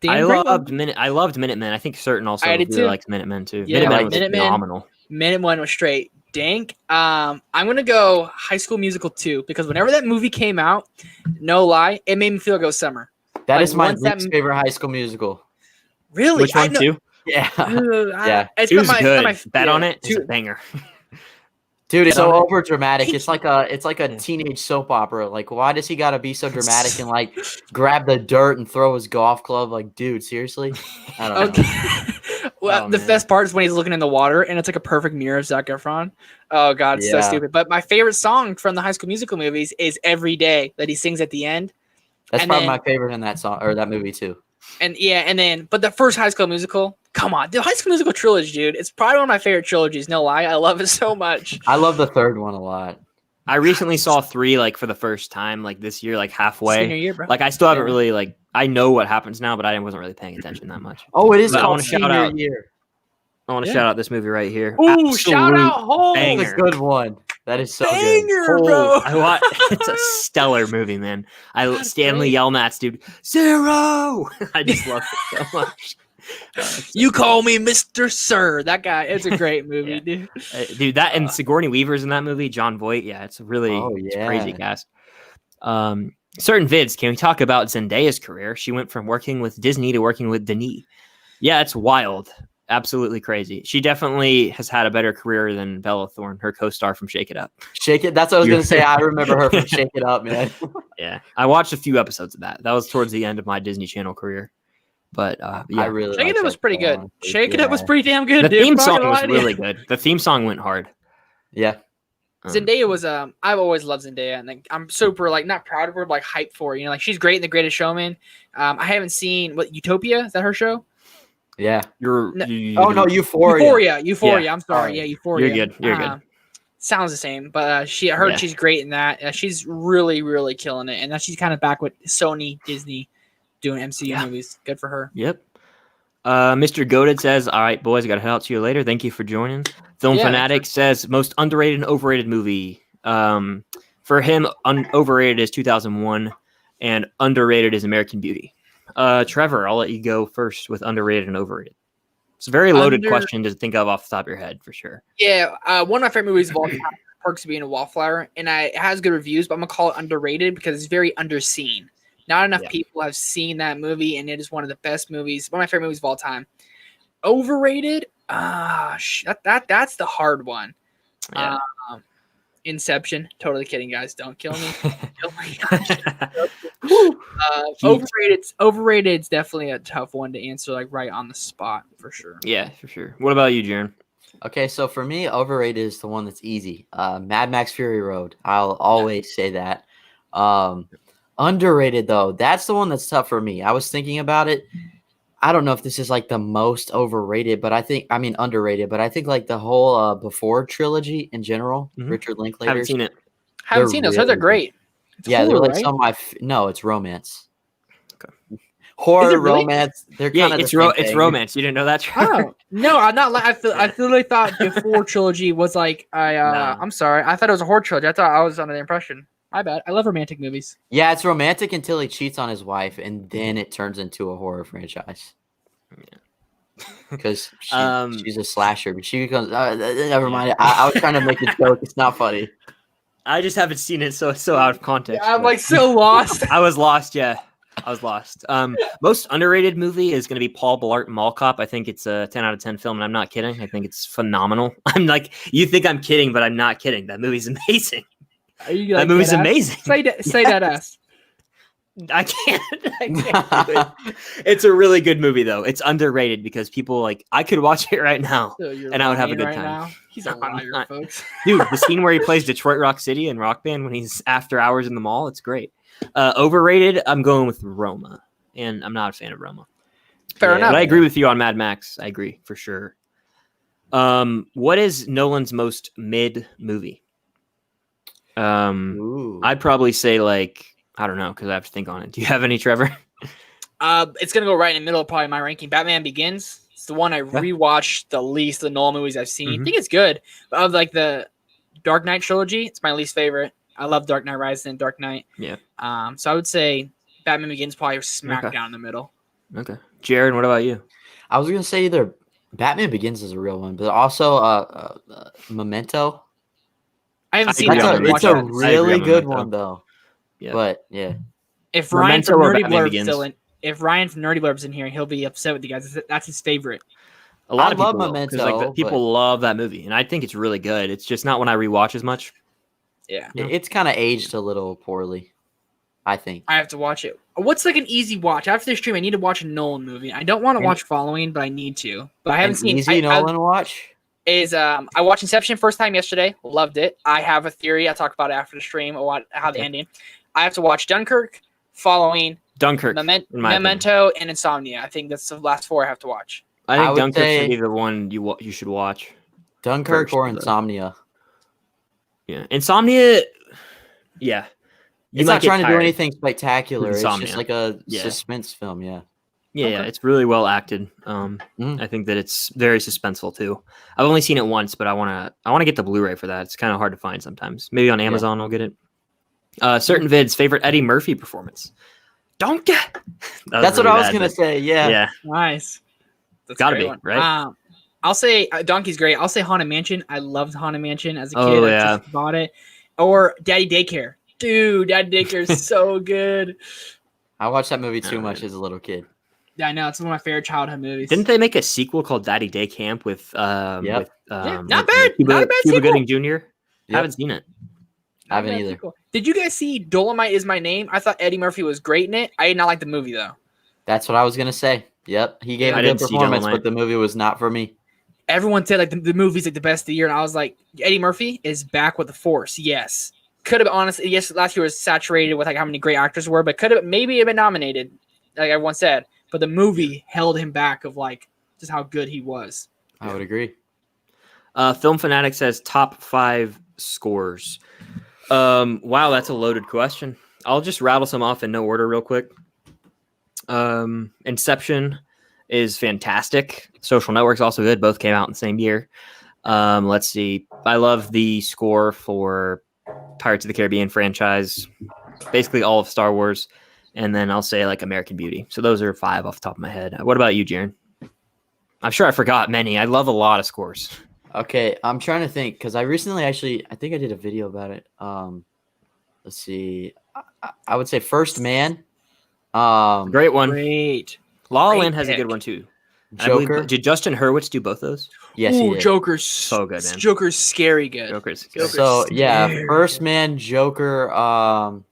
I loved Minutemen. I think certain also really liked Minutemen too. Yeah, Minutemen was phenomenal. Minutemen was straight dank. I'm gonna go High School Musical 2 because whenever that movie came out, no lie, it made me feel like it was summer. That is my least favorite High School Musical. Really? Which one, 2? Yeah. Yeah. It's 2's good. Bet on it. It's a banger. Dude, it's so over dramatic. It's like a teenage soap opera. Like, why does he gotta be so dramatic and like grab the dirt and throw his golf club? Like, dude, seriously? I don't know. Well, the best part is when he's looking in the water and it's like a perfect mirror of Zac Efron. Oh god, it's so stupid. But my favorite song from the High School Musical movies is "Every Day" that he sings at the end. That's probably my favorite in that song or that movie too. But the first High School Musical, come on, the High School Musical trilogy, dude. It's probably one of my favorite trilogies. No lie, I love it so much. I love the third one a lot. I recently saw 3 like for the first time, like this year, like halfway. Senior year, bro. Like I still haven't really like I know what happens now, but I wasn't really paying attention that much. Oh, it is called Senior Year. I want to shout out this movie right here. Ooh, shout out Hole. That's a good one. That is so banger, good. Bro. It's a stellar movie, man. Stanley Yelnats, dude. 0. I just love it so much. You call me Mr. Sir. That guy. It's a great movie, dude. Dude, that and Sigourney Weaver's in that movie. John Voight. Yeah, it's really it's a crazy cast. Certain vids. Can we talk about Zendaya's career? She went from working with Disney to working with Denis. Yeah, it's wild. Absolutely crazy. She definitely has had a better career than Bella Thorne, her co-star from Shake It Up. Shake It. That's what I was going to say. I remember her from Shake It Up, man. Yeah, I watched a few episodes of that. That was towards the end of my Disney Channel career. But yeah, I really Shake It Up was pretty good. Shake It Up was pretty damn good. The theme song was really good. The theme song went hard. Yeah. Zendaya was I've always loved Zendaya, and like, I'm super like not proud of her, but like hyped for her. You know, like she's great in The Greatest Showman. I haven't seen Utopia. Is that her show? Yeah. Euphoria. Yeah. I'm sorry. Yeah, Euphoria. You're good. Sounds the same, but she's great in that. She's really, really killing it, and now she's kind of back with Sony, Disney, doing MCU movies. Good for her. Yep. Mr. Goated says, "All right, boys, I got to head out to you later. Thank you for joining." Film Fanatic says, "Most underrated and overrated movie." For him, overrated is 2001, and underrated is American Beauty. Trevor, I'll let you go first with underrated and overrated. It's a very loaded question to think of off the top of your head, for sure. Yeah, one of my favorite movies of all time, Perks of Being a Wallflower, and it has good reviews, but I'm gonna call it underrated because it's very underseen. Not enough people have seen that movie, and it is one of the best movies, one of my favorite movies of all time. Overrated? That's the hard one. Yeah. Inception. Totally kidding, guys. Don't kill me. Overrated is definitely a tough one to answer, like right on the spot, for sure. Yeah, for sure. What about you, Jaren? Okay, so for me, overrated is the one that's easy. Mad Max Fury Road. I'll always say that. Underrated, though, that's the one that's tough for me. I was thinking about it. I don't know if this is like the most overrated, but underrated, but I think like the whole Before trilogy in general, Richard Linklater. Haven't seen it. Haven't seen those. They're great. They're like some of my. No, it's romance. Okay. Horror, romance. They're kind of it's romance. You didn't know that? Oh, no, I'm not. I really thought Before trilogy was like. I'm sorry. I thought it was a horror trilogy. I thought I was under the impression. My bad. I love romantic movies. Yeah, it's romantic until he cheats on his wife, and then it turns into a horror franchise. Yeah. because she's a slasher. But she becomes. Never mind. I was trying to make a joke. It's not funny. I just haven't seen it, so it's so out of context. Yeah, I'm like so lost. I was lost. Yeah, I was lost. Most underrated movie is going to be Paul Blart Mall Cop. I think it's a 10 out of 10 film, and I'm not kidding. I think it's phenomenal. I'm like, you think I'm kidding, but I'm not kidding. That movie's amazing. That movie's amazing. Say that ass. I can't do it. It's a really good movie, though. It's underrated because people like I could watch it right now, and I would have a good time. Now? He's a liar, folks. Dude, the scene where he plays Detroit Rock City and Rock Band when he's after hours in the mall, it's great. Overrated, I'm going with Roma, and I'm not a fan of Roma. Fair enough. But I agree with you on Mad Max. I agree for sure. What is Nolan's most mid movie? I'd probably say like. I don't know because I have to think on it. Do you have any, Trevor? It's gonna go right in the middle of probably my ranking. Batman Begins. It's the one I rewatched the least of the Nolan movies I've seen. I think it's good. But of like the Dark Knight trilogy, it's my least favorite. I love Dark Knight Rises and Dark Knight. Yeah. So I would say Batman Begins probably smack down in the middle. Okay. Jaren, what about you? I was gonna say either Batman Begins is a real one, but also Memento. I haven't seen it. It's a really good one though. Yeah. But yeah, if Ryan from Nerdy Blurb's in here, he'll be upset with you guys. That's his favorite. A lot of people love Memento. People love that movie, and I think it's really good. It's just not one I rewatch as much. Yeah, it's kind of aged a little poorly. I think I have to watch it. What's like an easy watch after this stream? I need to watch a Nolan movie. I don't want to watch Following, but I need to. But I haven't seen easy Nolan watch. I watched Inception first time yesterday. Loved it. I have a theory. I'll talk about it after the stream about how the ending. I have to watch Dunkirk, Following, Memento, and Insomnia. I think that's the last four I have to watch. I think Dunkirk should be the one you should watch. Dunkirk or Insomnia. Yeah, Insomnia. Yeah, it's not trying to do anything spectacular. It's just like a suspense film. Yeah. Yeah, it's really well acted. I think that it's very suspenseful too. I've only seen it once, but I wanna get the Blu-ray for that. It's kind of hard to find sometimes. Maybe on Amazon I'll get it. Certain vids favorite Eddie Murphy performance. Don't get. That's what I was gonna say. Yeah. Nice. That's gotta be right. I'll say Donkey's great. I'll say Haunted Mansion. I loved Haunted Mansion as a kid. I just bought it. Or Daddy Daycare. Dude, Daddy Daycare is so good. I watched that movie too much as a little kid. Yeah, I know. It's one of my favorite childhood movies. Didn't they make a sequel called Daddy Day Camp with not bad. Cuba not a bad sequel. Gooding Jr.? Yep. Haven't seen it. I haven't either. Sequel. Did you guys see Dolomite Is My Name? I thought Eddie Murphy was great in it. I did not like the movie though. That's what I was gonna say. Yep, he gave a good performance, but the movie was not for me. Everyone said like the movie's like the best of the year, and I was like, Eddie Murphy is back with the force. Yes, could have honestly. Yes, last year was saturated with like how many great actors were, but could have maybe been nominated, like everyone said. But the movie held him back of like just how good he was. I would agree. Film Fanatic says top 5 scores. Wow, that's a loaded question. I'll just rattle some off in no order real quick. Inception is fantastic. Social Network's also good. Both came out in the same year. Let's see. I love the score for Pirates of the Caribbean franchise. Basically all of Star Wars. And then I'll say like American Beauty. So those are 5 off the top of my head. What about you, Jaren? I'm sure I forgot many. I love a lot of scores. Okay, I'm trying to think because I recently I think I did a video about it. Let's see. I would say First Man. Great one. Great. La La Land has a good one too. Joker. Did Justin Hurwitz do both those? Yes, he did. Joker's so good, man. Joker's scary good. Joker's good. So yeah, First Man, Joker.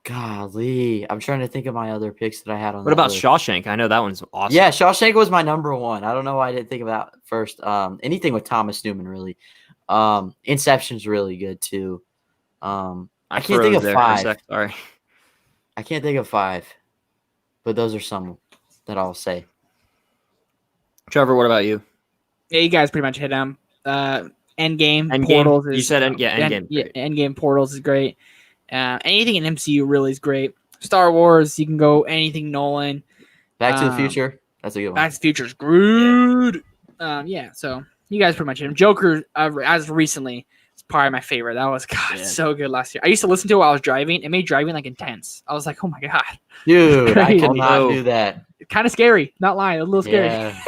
Golly, I'm trying to think of my other picks that I had on. What about Shawshank? I know that one's awesome. Yeah, Shawshank was my number one. I don't know why I didn't think of that first. Anything with Thomas Newman, really. Inception's really good too. I can't think of 5. Sorry, I can't think of 5, but those are some that I'll say. Trevor, what about you? Yeah, you guys pretty much hit them. Endgame, Portals. You said Endgame. Endgame, Portals is great. Anything in MCU really is great. Star Wars, you can go anything Nolan. Back to the Future, that's a good one. Back to the Future is good. So you guys pretty much hit him. Joker, as recently, it's probably my favorite. That was so good last year. I used to listen to it while I was driving. It made driving like intense. I was like, oh my god, dude, I cannot do that. kind of scary. Not lying, a little scary. Yeah.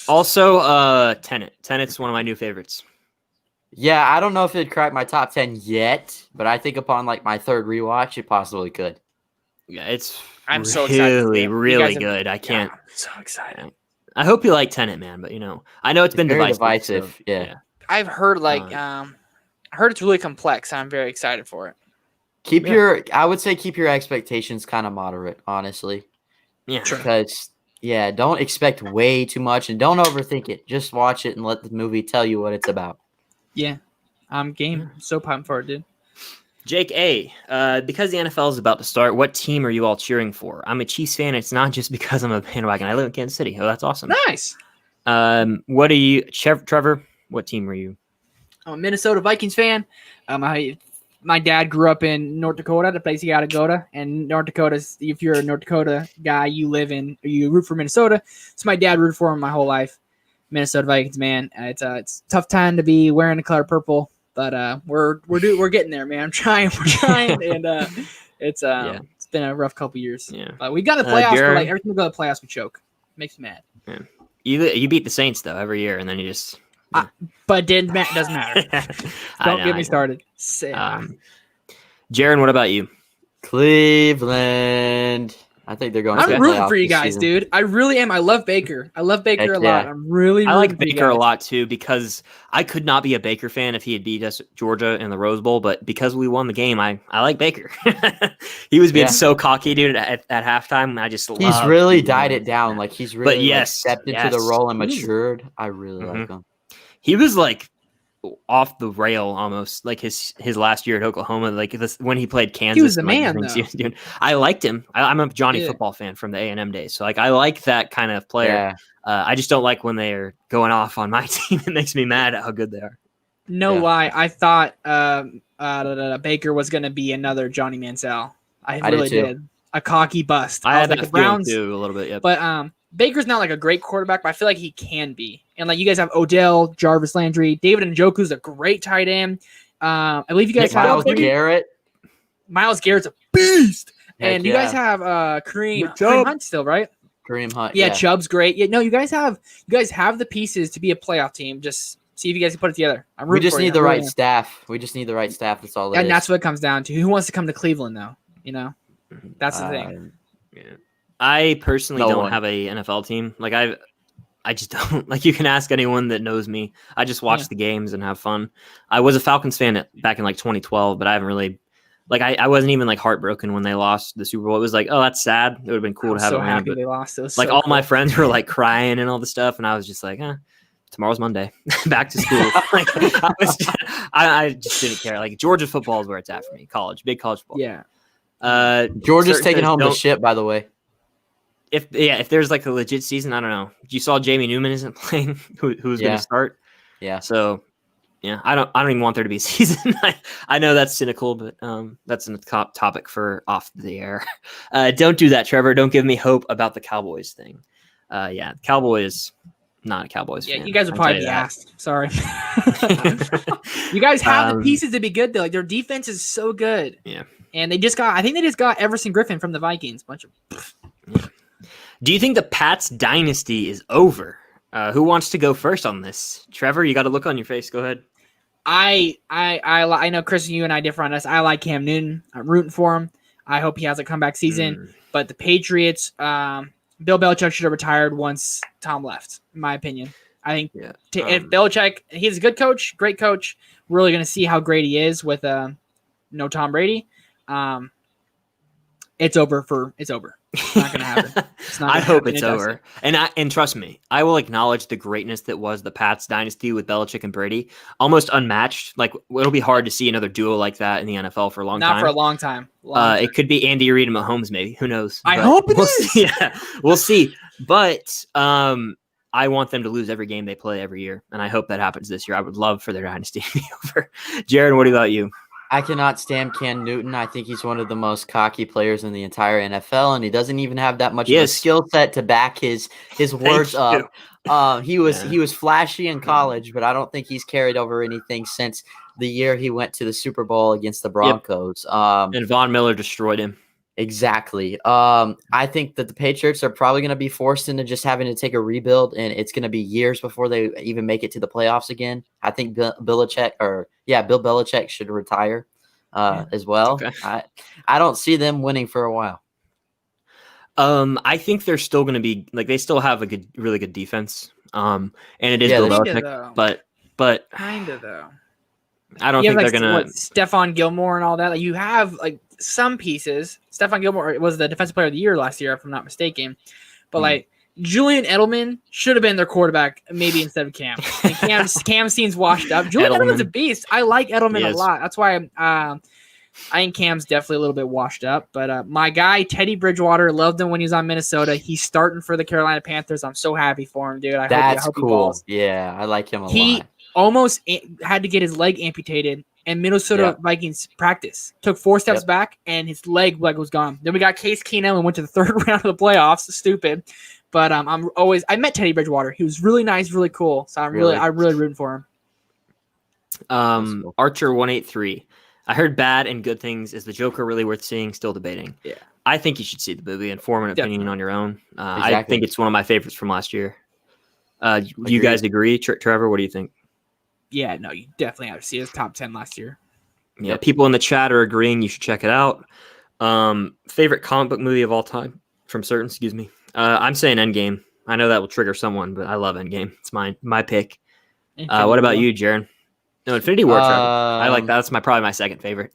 Also, Tennant. Tennant's one of my new favorites. Yeah, I don't know if it'd crack my top 10 yet, but I think upon like my third rewatch, it possibly could. Yeah, it's I'm so excited. really good. I can't. I'm so excited. I hope you like Tennant, man. But I know it's been very divisive. divisive. Yeah. I've heard I heard it's really complex. I'm very excited for it. I would say keep your expectations kind of moderate, honestly. Yeah. Sure. Because don't expect way too much and don't overthink it. Just watch it and let the movie tell you what it's about. Yeah. I'm game. So pumped for it, dude. Jake A, because the NFL is about to start, what team are you all cheering for? I'm a Chiefs fan. It's not just because I'm a bandwagon. I live in Kansas City. Oh, that's awesome. Nice. What are you, Trevor? What team are you? I'm a Minnesota Vikings fan. My dad grew up in North Dakota, the place you gotta go to. And North Dakota, if you're a North Dakota guy, you root for Minnesota. So my dad rooted for him my whole life. Minnesota Vikings, man. It's a tough time to be wearing the color purple, but we're getting there, man. We're trying, and it's been a rough couple years. Yeah, but we got the playoffs. But like everything we go to the playoffs, we choke. Makes me mad. Yeah. You beat the Saints though every year, and then you just. But doesn't matter. Don't get me started. Jaren, what about you? Cleveland. I think they're going. I'm rooting for you guys, dude. I really am. I love Baker. I love Baker a lot. I'm really. I like Baker a lot too because I could not be a Baker fan if he had beat us Georgia in the Rose Bowl, but because we won the game, I like Baker. He was being so cocky, dude, at halftime. I just he's really died it down. Like he's really stepped into the role and matured. I really like him. He was like off the rail almost, like his last year at Oklahoma, like when he played Kansas. He was the man, though. I liked him. I'm a Johnny football fan from the A&M days, so like I like that kind of player. I just don't like when they are going off on my team. It makes me mad at how good they are. No lie, I thought Baker was going to be another Johnny Manziel. I really did. A cocky bust. I had that Browns too a little bit, yeah. But Baker's not like a great quarterback, but I feel like he can be. And like you guys have Odell, Jarvis Landry, David Njoku's a great tight end. I believe you guys have Myles Garrett. Myles Garrett's a beast. And you guys have Kareem Hunt still, right? Kareem Hunt. Yeah, Chubb's great. Yeah, no, you guys have the pieces to be a playoff team. Just see if you guys can put it together. We just need the right staff. We just need the right staff. That's all it is. And that's what it comes down to. Who wants to come to Cleveland though? That's the thing. Yeah. I personally don't have a NFL team. Like I just don't. Like you can ask anyone that knows me. I just watch the games and have fun. I was a Falcons fan back in like 2012, but I haven't really I wasn't even like heartbroken when they lost the Super Bowl. It was like, oh, that's sad. It would have been cool to have so it. Happy they lost. It was like all my friends were like crying and all the stuff, and I was just like, tomorrow's Monday, back to school. Like I just didn't care. Like Georgia football is where it's at for me. Big college football. Yeah. Georgia's taking home the ship, by the way. If there's like a legit season, I don't know. You saw Jamie Newman isn't playing. Who's going to start? Yeah. So, yeah, I don't even want there to be a season. I know that's cynical, but that's a top topic for off the air. Don't do that, Trevor. Don't give me hope about the Cowboys thing. Cowboys. Not a Cowboys fan. You guys would probably be asked. Sorry. You guys have the pieces to be good though. Like their defense is so good. Yeah. And they just got Everson Griffin from the Vikings. Do you think the Pats dynasty is over? Who wants to go first on this? Trevor, you got a look on your face. Go ahead. I know Chris, you and I differ on this. I like Cam Newton. I'm rooting for him. I hope he has a comeback season. But the Patriots, Bill Belichick should have retired once Tom left, in my opinion. I think if Belichick, he's a good coach, great coach. We're really going to see how great he is with no Tom Brady. It's over. It's not going to happen. I hope it's over. And trust me, I will acknowledge the greatness that was the Pats dynasty with Belichick and Brady. Almost unmatched. Like it'll be hard to see another duo like that in the NFL for a long time. Not for a long time. It could be Andy Reid and Mahomes, maybe. Who knows? I hope it is. Yeah, we'll see. But I want them to lose every game they play every year, and I hope that happens this year. I would love for their dynasty to be over. Jaren, what about you? I cannot stand Cam Newton. I think he's one of the most cocky players in the entire NFL, and he doesn't even have that much of a skill set to back his words up. He was flashy in college, but I don't think he's carried over anything since the year he went to the Super Bowl against the Broncos. And Von Miller destroyed him. Exactly. I think that the Patriots are probably going to be forced into just having to take a rebuild, and it's going to be years before they even make it to the playoffs again. I think Bill Belichick should retire as well. Okay. I don't see them winning for a while. I think they're still going to be like they still have a really good defense. And it is Bill Belichick, but kind of though. I don't think they're gonna Stephon Gilmore and all that. Like you have like some pieces. Stephon Gilmore was the defensive player of the year last year, if I'm not mistaken. But like Julian Edelman should have been their quarterback, maybe instead of Cam. And Cam seems washed up. Julian Edelman's a beast. I like Edelman a lot. That's why I think Cam's definitely a little bit washed up. But my guy Teddy Bridgewater, loved him when he was on Minnesota. He's starting for the Carolina Panthers. I'm so happy for him, dude. I hope cool. Yeah, I like him a lot. He almost had to get his leg amputated, and Minnesota Vikings practice took 4 steps back, and his leg was gone. Then we got Case Keenum and went to the 3rd round of the playoffs. Stupid, but I met Teddy Bridgewater. He was really nice, really cool. So I'm really rooting for him. Cool. Archer 183. I heard bad and good things. Is the Joker really worth seeing? Still debating. Yeah, I think you should see the movie and form an opinion on your own. Exactly. I think it's one of my favorites from last year. You guys agree, Trevor? What do you think? Yeah, no, you definitely have to see his top 10 last year. Yeah, people in the chat are agreeing you should check it out. Favorite comic book movie of all time from certain, excuse me. I'm saying Endgame. I know that will trigger someone, but I love Endgame. It's my pick. What about you, Jaren? No, Infinity War. Trevor. I like that. That's probably my second favorite.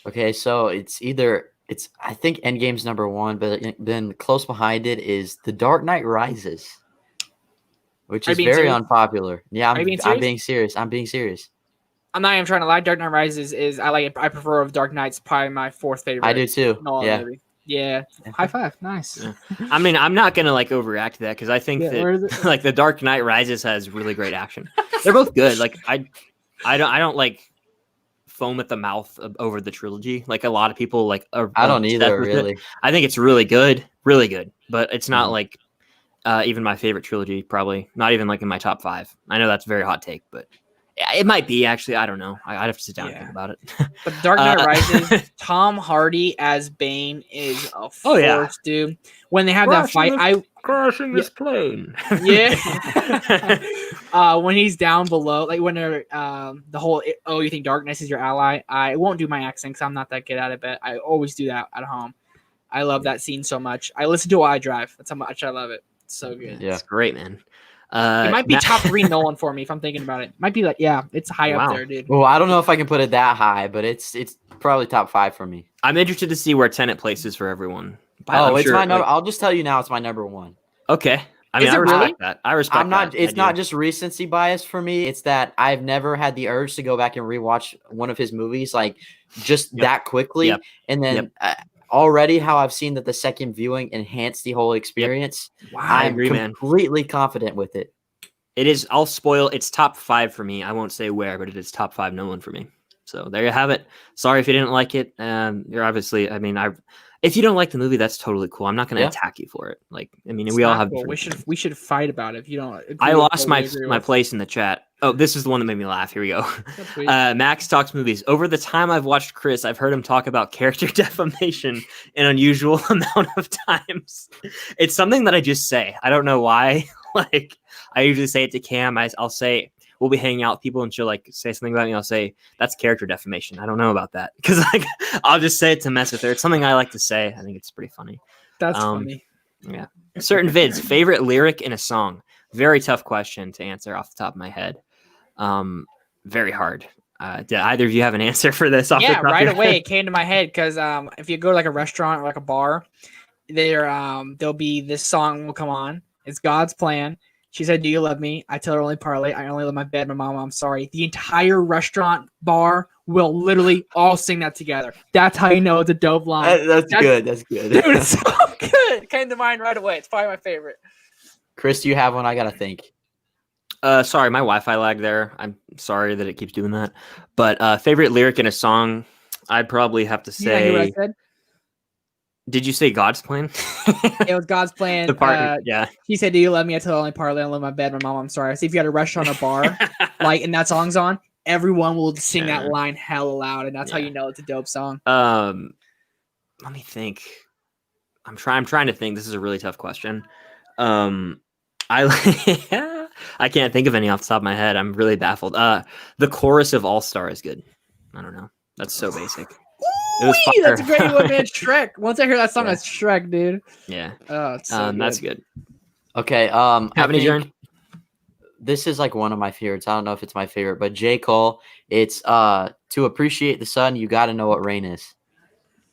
Okay, so I think Endgame's number 1, but then close behind it is The Dark Knight Rises. Which is very unpopular. Yeah, I'm being serious. I'm being serious. I'm not even trying to lie. Dark Knight Rises is I like it. I prefer Dark Knight's probably my 4th favorite. I do too. Yeah. High five. Nice. Yeah. I mean, I'm not gonna overreact to that because I think that The Dark Knight Rises has really great action. They're both good. Like I don't like foam at the mouth over the trilogy. Like a lot of people I don't either really. I think it's really good, but it's not even my favorite trilogy, probably not even in my top 5. I know that's a very hot take, but it might be actually. I don't know. I'd have to sit down and think about it. But Dark Knight Rises, Tom Hardy as Bane is a force, dude. When they have that fight, crashing this plane. Yeah. When he's down below, when they're the whole you think darkness is your ally. I won't do my accent because I'm not that good at it, but I always do that at home. I love that scene so much. I listen to it while I drive. That's how much I love it. So good. Yeah, it's great, man. It might be top 3 Nolan for me if I'm thinking about it. It might be it's high up there, dude. Well, I don't know if I can put it that high, but it's probably top 5 for me. I'm interested to see where Tennant places for everyone. It's my number. I'll just tell you now, it's my number 1. Okay. I mean, I respect that. I respect that. It's not just recency bias for me. It's that I've never had the urge to go back and rewatch one of his movies that quickly. Yep. And then already how I've seen that the second viewing enhanced the whole experience. Wow, I agree, completely confident with it. It is. I'll spoil. It's top 5 for me. I won't say where, but it is top 5 Nolan for me. So there you have it. Sorry if you didn't like it. You're obviously. I mean, if you don't like the movie, that's totally cool. I'm not going to attack you for it. We all have. Cool. We should fight about it if you don't. I lost my place in the chat. Oh, this is the one that made me laugh. Here we go. Max talks movies. Over the time I've watched Chris, I've heard him talk about character defamation an unusual amount of times. It's something that I just say. I don't know why. I usually say it to Cam. I'll say we'll be hanging out with people and she'll say something about me. I'll say that's character defamation. I don't know about that because I'll just say it to mess with her. It's something I like to say. I think it's pretty funny. That's funny. Yeah. Certain vids. Favorite lyric in a song. Very tough question to answer off the top of my head. Very hard. Did either of you have an answer for this? Right away it came to my head because if you go to a restaurant or a bar, there'll be this song will come on. It's God's Plan. She said, "Do you love me?" I tell her only partly. I only love my bed. My mama, I'm sorry. The entire restaurant bar will literally all sing that together. That's how you know it's a dope line. That's good. That's good. Dude, it's so good. It came to mind right away. It's probably my favorite. Chris, do you have one? I gotta think. Sorry, my Wi-Fi lag there. I'm sorry that it keeps doing that. But favorite lyric in a song, I'd probably have to say. Yeah, you know what I said? Did you say God's Plan? It was God's Plan. The part, yeah. She said, "Do you love me?" I told her only partly. I love my bed. My mom, I'm sorry. I see if you got a restaurant or bar, and that song's on, everyone will sing that line hella loud, and that's how you know it's a dope song. let me think. I'm trying to think. This is a really tough question. I I can't think of any off the top of my head. I'm really baffled. The chorus of All Star is good. I don't know. That's so basic. It was fire. That's a great one, man. Shrek. Once I hear that song, that's Shrek, dude. Yeah. Oh, it's so that's good. Okay. Have any, Jaren? This is like one of my favorites. I don't know if it's my favorite, but J. Cole. It's to appreciate the sun, you got to know what rain is.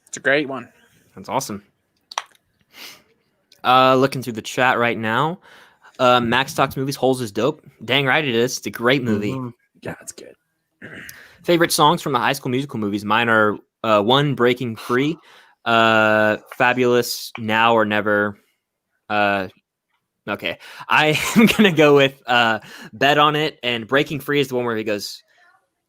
It's a great one. That's awesome. Looking through the chat right now. Max Talks Movies. Holes is dope. Dang right it is. It's a great movie. Mm-hmm. Yeah, it's good. Favorite songs from the High School Musical movies. Mine are one, Breaking Free, Fabulous, Now or Never. Okay, I am gonna go with Bet on It, and Breaking Free is the one where he goes.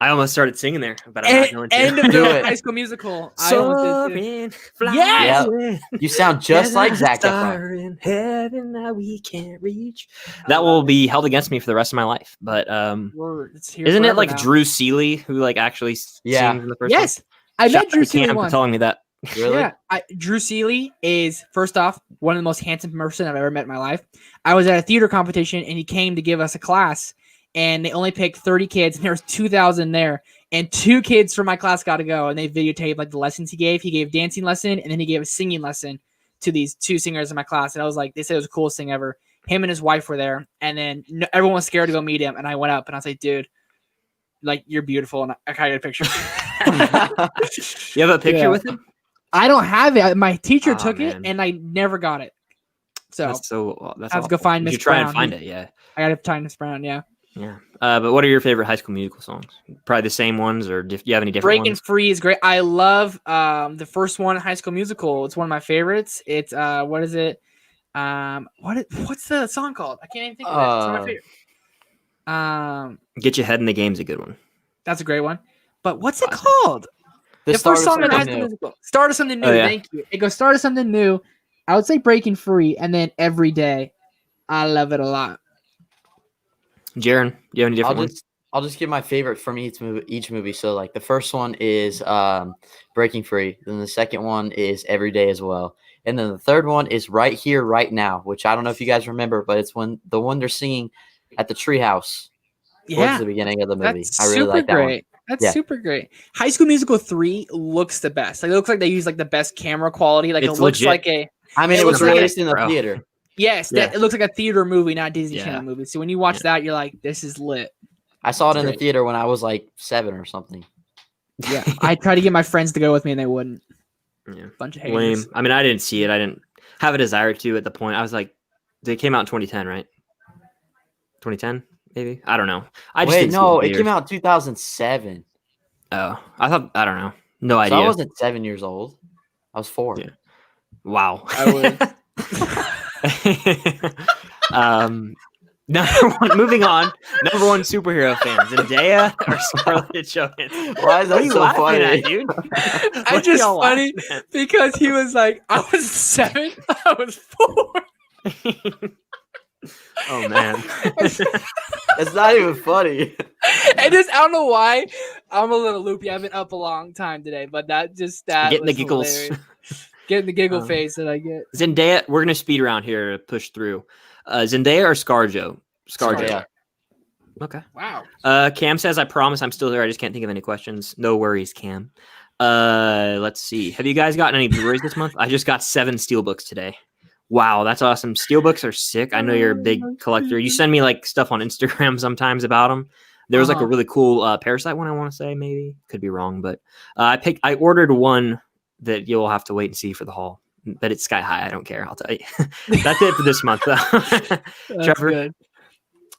I almost started singing there, but I'm not going to. End of the High School Musical. Soaring, flying. Yes! You sound just like Zac Efron. In heaven that we can't reach. That will be held against me for the rest of my life. But isn't it like now. Drew Seeley who like actually sings in the first? Yes, I met Drew Seeley once. Telling me that. Really? Yeah, Drew Seeley is first off one of the most handsome person I've ever met in my life. I was at a theater competition and he came to give us a class. And they only picked 30 kids, and there was 2,000 there. And 2 kids from my class got to go, and they videotaped like the lessons he gave. He gave dancing lesson, and then he gave a singing lesson to these 2 singers in my class. And I was like, they said it was the coolest thing ever. Him and his wife were there, and then everyone was scared to go meet him. And I went up, and I was like, dude, like you're beautiful, and I got a picture. You have a picture with him? I don't have it. My teacher took it, and I never got it. So that's I have to go find Miss Brown. You try and find it, yeah. I got to find Miss Brown, yeah. Yeah. But what are your favorite High School Musical songs? Probably the same ones, or do you have any different Breaking ones? Free is great. I love the first one, High School Musical. It's one of my favorites. It's what is it? What's the song called? I can't even think of it. It's one of my favorite. Get Your Head in the Game's a good one. That's a great one. But what's it called? The first song in High School Musical. Start of Something New. Oh, yeah. Thank you. It goes Start of Something New. I would say Breaking Free, and then Every Day. I love it a lot. Jaren, do you have any different ones? I'll just give my favorite from each movie. So like the first one is Breaking Free. Then the second one is Every Day as well. And then the third one is Right Here, Right Now, which I don't know if you guys remember, but it's the one they're singing at the treehouse. Towards the beginning of the movie. I really like that one. That's super great. High School Musical 3 looks the best. Like it looks like they use like the best camera quality. Like it looks like it was released in the theater. Yes, it looks like a theater movie, not Disney Channel movie. So when you watch that, you're like, this is lit. I saw it in the theater when I was like 7 or something. Yeah, I tried to get my friends to go with me, and they wouldn't. Yeah, bunch of haters. Lame. I mean, I didn't see it. I didn't have a desire to at the point. I was like, they came out in 2010, right? 2010, maybe. I don't know. It came out in 2007. Oh, I don't know. No idea. So I wasn't 7 years old. I was 4. Yeah. Wow. I would. Number one, moving on. Number one superhero fan, Zendaya or Scarlett Johansson? Why is that so funny, at, dude? I just funny because he was like, I was 7, I was 4. Oh man, it's not even funny. And just I don't know why I'm a little loopy. I've been up a long time today, but that getting the giggles. Hilarious. Getting the giggle face that I get. Zendaya, we're gonna speed around here to push through. Zendaya or ScarJo? ScarJo. Okay. Wow. Cam says, "I promise I'm still here. I just can't think of any questions. No worries, Cam." Let's see. Have you guys gotten any Blu-rays this month? I just got 7 Steelbooks today. Wow, that's awesome. Steelbooks are sick. I know you're a big collector. You send me like stuff on Instagram sometimes about them. There was like a really cool Parasite one. I want to say maybe could be wrong, but I ordered one that you'll have to wait and see for the haul. But it's sky high. I don't care. I'll tell you. That's it for this month, though. Trevor. Good.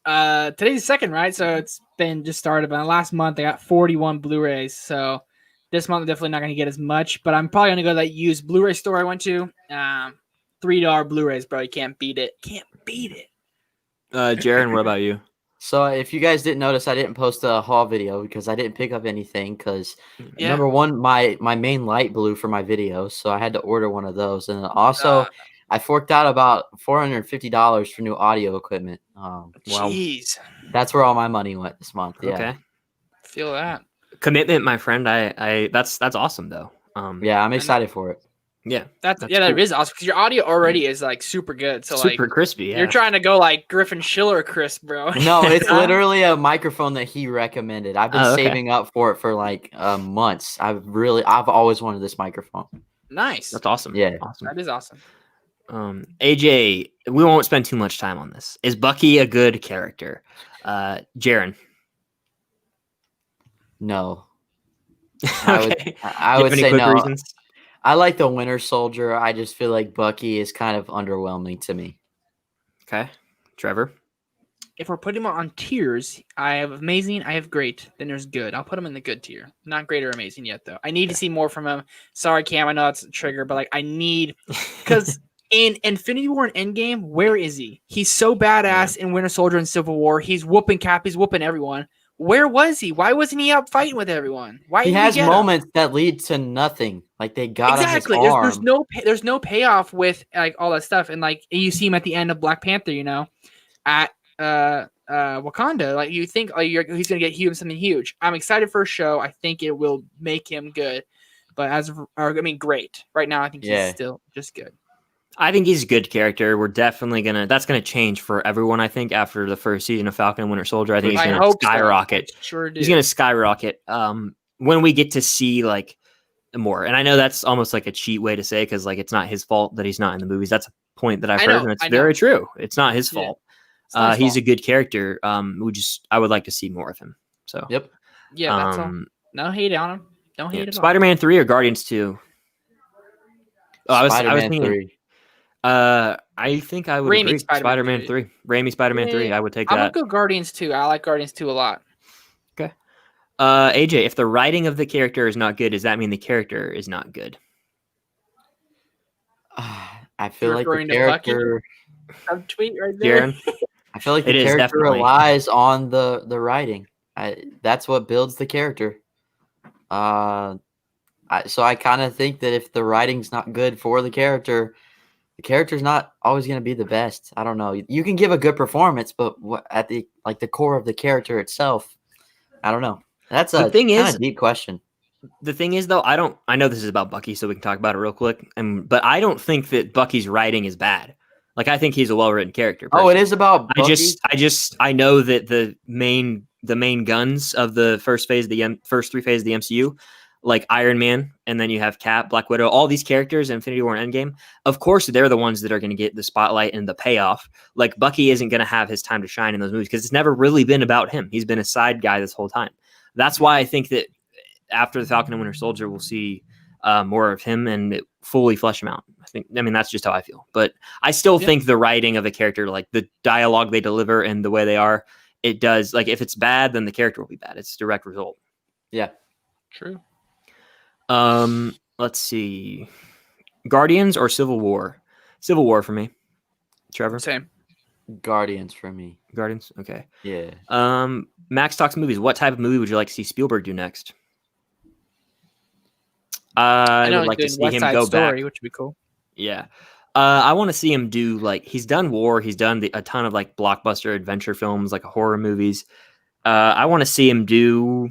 Today's the 2nd, right? So it's been just started. But last month I got 41 Blu-rays. So this month I'm definitely not going to get as much. But I'm probably going to go to that used Blu-ray store I went to. $3 Blu-rays, bro. You can't beat it. Jaren, what about you? So if you guys didn't notice, I didn't post a haul video because I didn't pick up anything because number one, my main light blew for my videos, so I had to order one of those. And also I forked out about $450 for new audio equipment. Jeez. That's where all my money went this month. Yeah. Okay. Feel that. Commitment, my friend. I that's awesome though. Yeah, I'm excited for it. Yeah, that is awesome because your audio already is like super good. So super like crispy. Yeah. You're trying to go like Griffin Schiller crisp, bro. No, it's literally a microphone that he recommended. I've been saving up for it for like months. I've always wanted this microphone. Nice. That's awesome. Yeah, awesome. That is awesome. AJ, we won't spend too much time on this. Is Bucky a good character? Jaren. No. Okay. I would say no. Reasons? I like the Winter Soldier. I just feel like Bucky is kind of underwhelming to me. Okay. Trevor? If we're putting them on tiers, I have amazing, I have great, then there's good. I'll put him in the good tier. Not great or amazing yet, though. I need to see more from him. Sorry, Cam, I know it's a trigger, but like I need because in Infinity War and Endgame, where is he? He's so badass in Winter Soldier and Civil War. He's whooping Cap, he's whooping everyone. Where was he? Why wasn't he out fighting with everyone? Why he has moments that lead to nothing. Like they got exactly. On his arm. There's no payoff with like all that stuff, and like you see him at the end of Black Panther, at Wakanda. Like you think he's gonna get something huge. I'm excited for a show. I think it will make him good, but great. Right now, I think he's still just good. I think he's a good character. We're definitely that's gonna change for everyone. I think after the first season of Falcon and Winter Soldier, I think he's gonna skyrocket. So. Sure, he's gonna skyrocket. When we get to see like more, and I know that's almost like a cheat way to say because like it's not his fault that he's not in the movies. That's a point that I've heard, and it's very true. It's not his fault. He's a good character. I would like to see more of him. So yep, yeah. That's all. No hate on him. Don't hate it. Spider-Man 3 or Guardians 2? Oh, I was thinking 3. I think I would agree. Spider-Man 3. Raimi Spider-Man 3. I would take that. I would go Guardians 2. I like Guardians 2 a lot. Okay. AJ, if the writing of the character is not good, does that mean the character is not good? I feel like the character. Tweet right there. Jaren? I feel like the character relies on the writing. That's what builds the character. So I kind of think that if the writing's not good for the character's not always going to be the best. I don't know. You can give a good performance, but at the core of the character itself, I don't know. That's a kind of deep question. The thing is, though, I know this is about Bucky, so we can talk about it real quick. But I don't think that Bucky's writing is bad. Like, I think he's a well-written character. Personally. Oh, it is about Bucky? I know that the main guns of the first 3 phases of the MCU, like Iron Man, and then you have Cap, Black Widow, all these characters in Infinity War and Endgame, of course, they're the ones that are going to get the spotlight and the payoff. Like, Bucky isn't going to have his time to shine in those movies because it's never really been about him. He's been a side guy this whole time. That's why I think that after the Falcon and Winter Soldier, we'll see more of him and fully flesh him out. I mean, that's just how I feel. But I still think the writing of a character, like the dialogue they deliver and the way they are, it does. Like, if it's bad, then the character will be bad. It's a direct result. Yeah. True. Let's see. Guardians or Civil War? Civil War for me. Trevor? Same. Guardians for me. Guardians? Okay. Yeah. Max talks movies. What type of movie would you like to see Spielberg do next? I would like to see him go back. Which would be cool. Yeah. I want to see him do, like, he's done war. He's done a ton of, like, blockbuster adventure films, like horror movies. I want to see him do...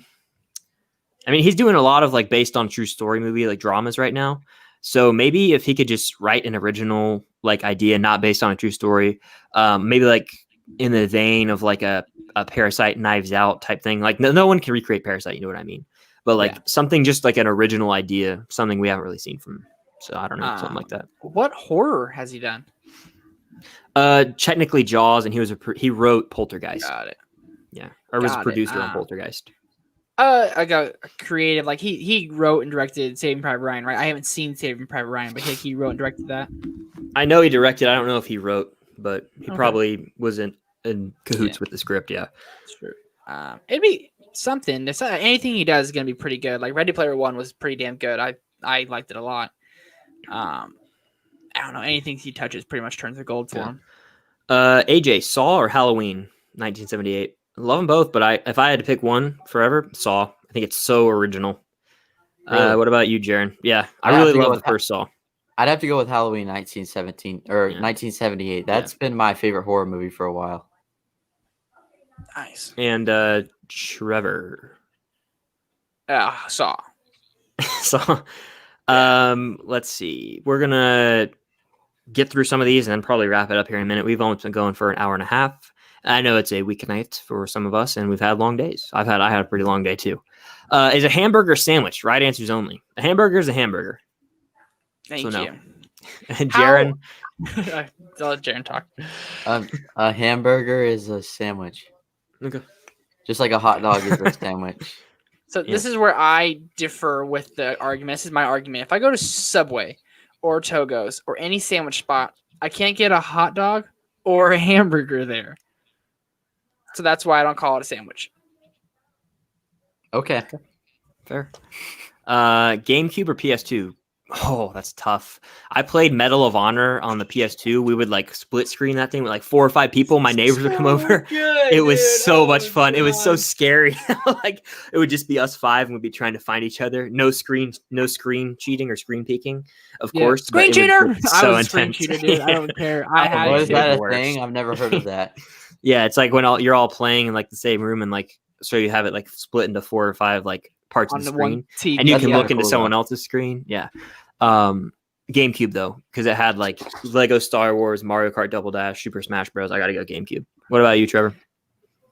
I mean, he's doing a lot of, like, based on true story movie, like, dramas right now. So maybe if he could just write an original, like, idea, not based on a true story, maybe, like, in the vein of, like, a Parasite Knives Out type thing. Like, no one can recreate Parasite, you know what I mean? But, like, something just, like, an original idea, something we haven't really seen from him. So I don't know, something like that. What horror has he done? Technically Jaws, and he wrote Poltergeist. Got it. Yeah, or was a producer on Poltergeist. I got creative. Like he wrote and directed Saving Private Ryan, right? I haven't seen Saving Private Ryan, but he wrote and directed that. I know he directed. I don't know if he wrote, but he probably was in cahoots with the script. Yeah, that's true. It'd be something. Anything he does is gonna be pretty good. Like Ready Player One was pretty damn good. I liked it a lot. I don't know. Anything he touches pretty much turns to gold for him. AJ, Saw or Halloween, 1978. I love them both, but if I had to pick one forever, Saw. I think it's so original. Really? What about you, Jaren? Yeah, I really love the first Saw. I'd have to go with Halloween 1917 or 1978. That's been my favorite horror movie for a while. Nice. And Trevor. Saw. Saw. Let's see. We're gonna get through some of these and then probably wrap it up here in a minute. We've only been going for an hour and a half. I know it's a weeknight for some of us, and we've had long days. I had a pretty long day too. Is a hamburger sandwich? Right answers only. A hamburger is a hamburger. Thank you. No. And Jaren. I'll let Jaren talk. A hamburger is a sandwich. Okay. Just like a hot dog is a sandwich. So this is where I differ with the argument. This is my argument. If I go to Subway or Togo's or any sandwich spot, I can't get a hot dog or a hamburger there. So that's why I don't call it a sandwich. Okay. Fair. GameCube or PS2? Oh, that's tough. I played Medal of Honor on the PS2. We would like split screen that thing with like 4 or 5 people. My neighbors would come over. Good, it was so much God. fun. It was so scary. Like it would just be us 5 and we'd be trying to find each other. No screen cheating or screen peeking, of course. Screen cheater. So I was a screen intense. cheater, dude. I don't care. I had What is that a worse. thing? I've never heard of that. Yeah, it's like when you're all playing in like the same room and like so you have it like split into 4 or 5 like parts on of the the screen, one TV. and you That's can kinda look into cool, someone though. else's screen. Yeah. GameCube though, because it had like Lego Star Wars, Mario Kart Double Dash, Super Smash Bros. I gotta go GameCube. What about you, Trevor?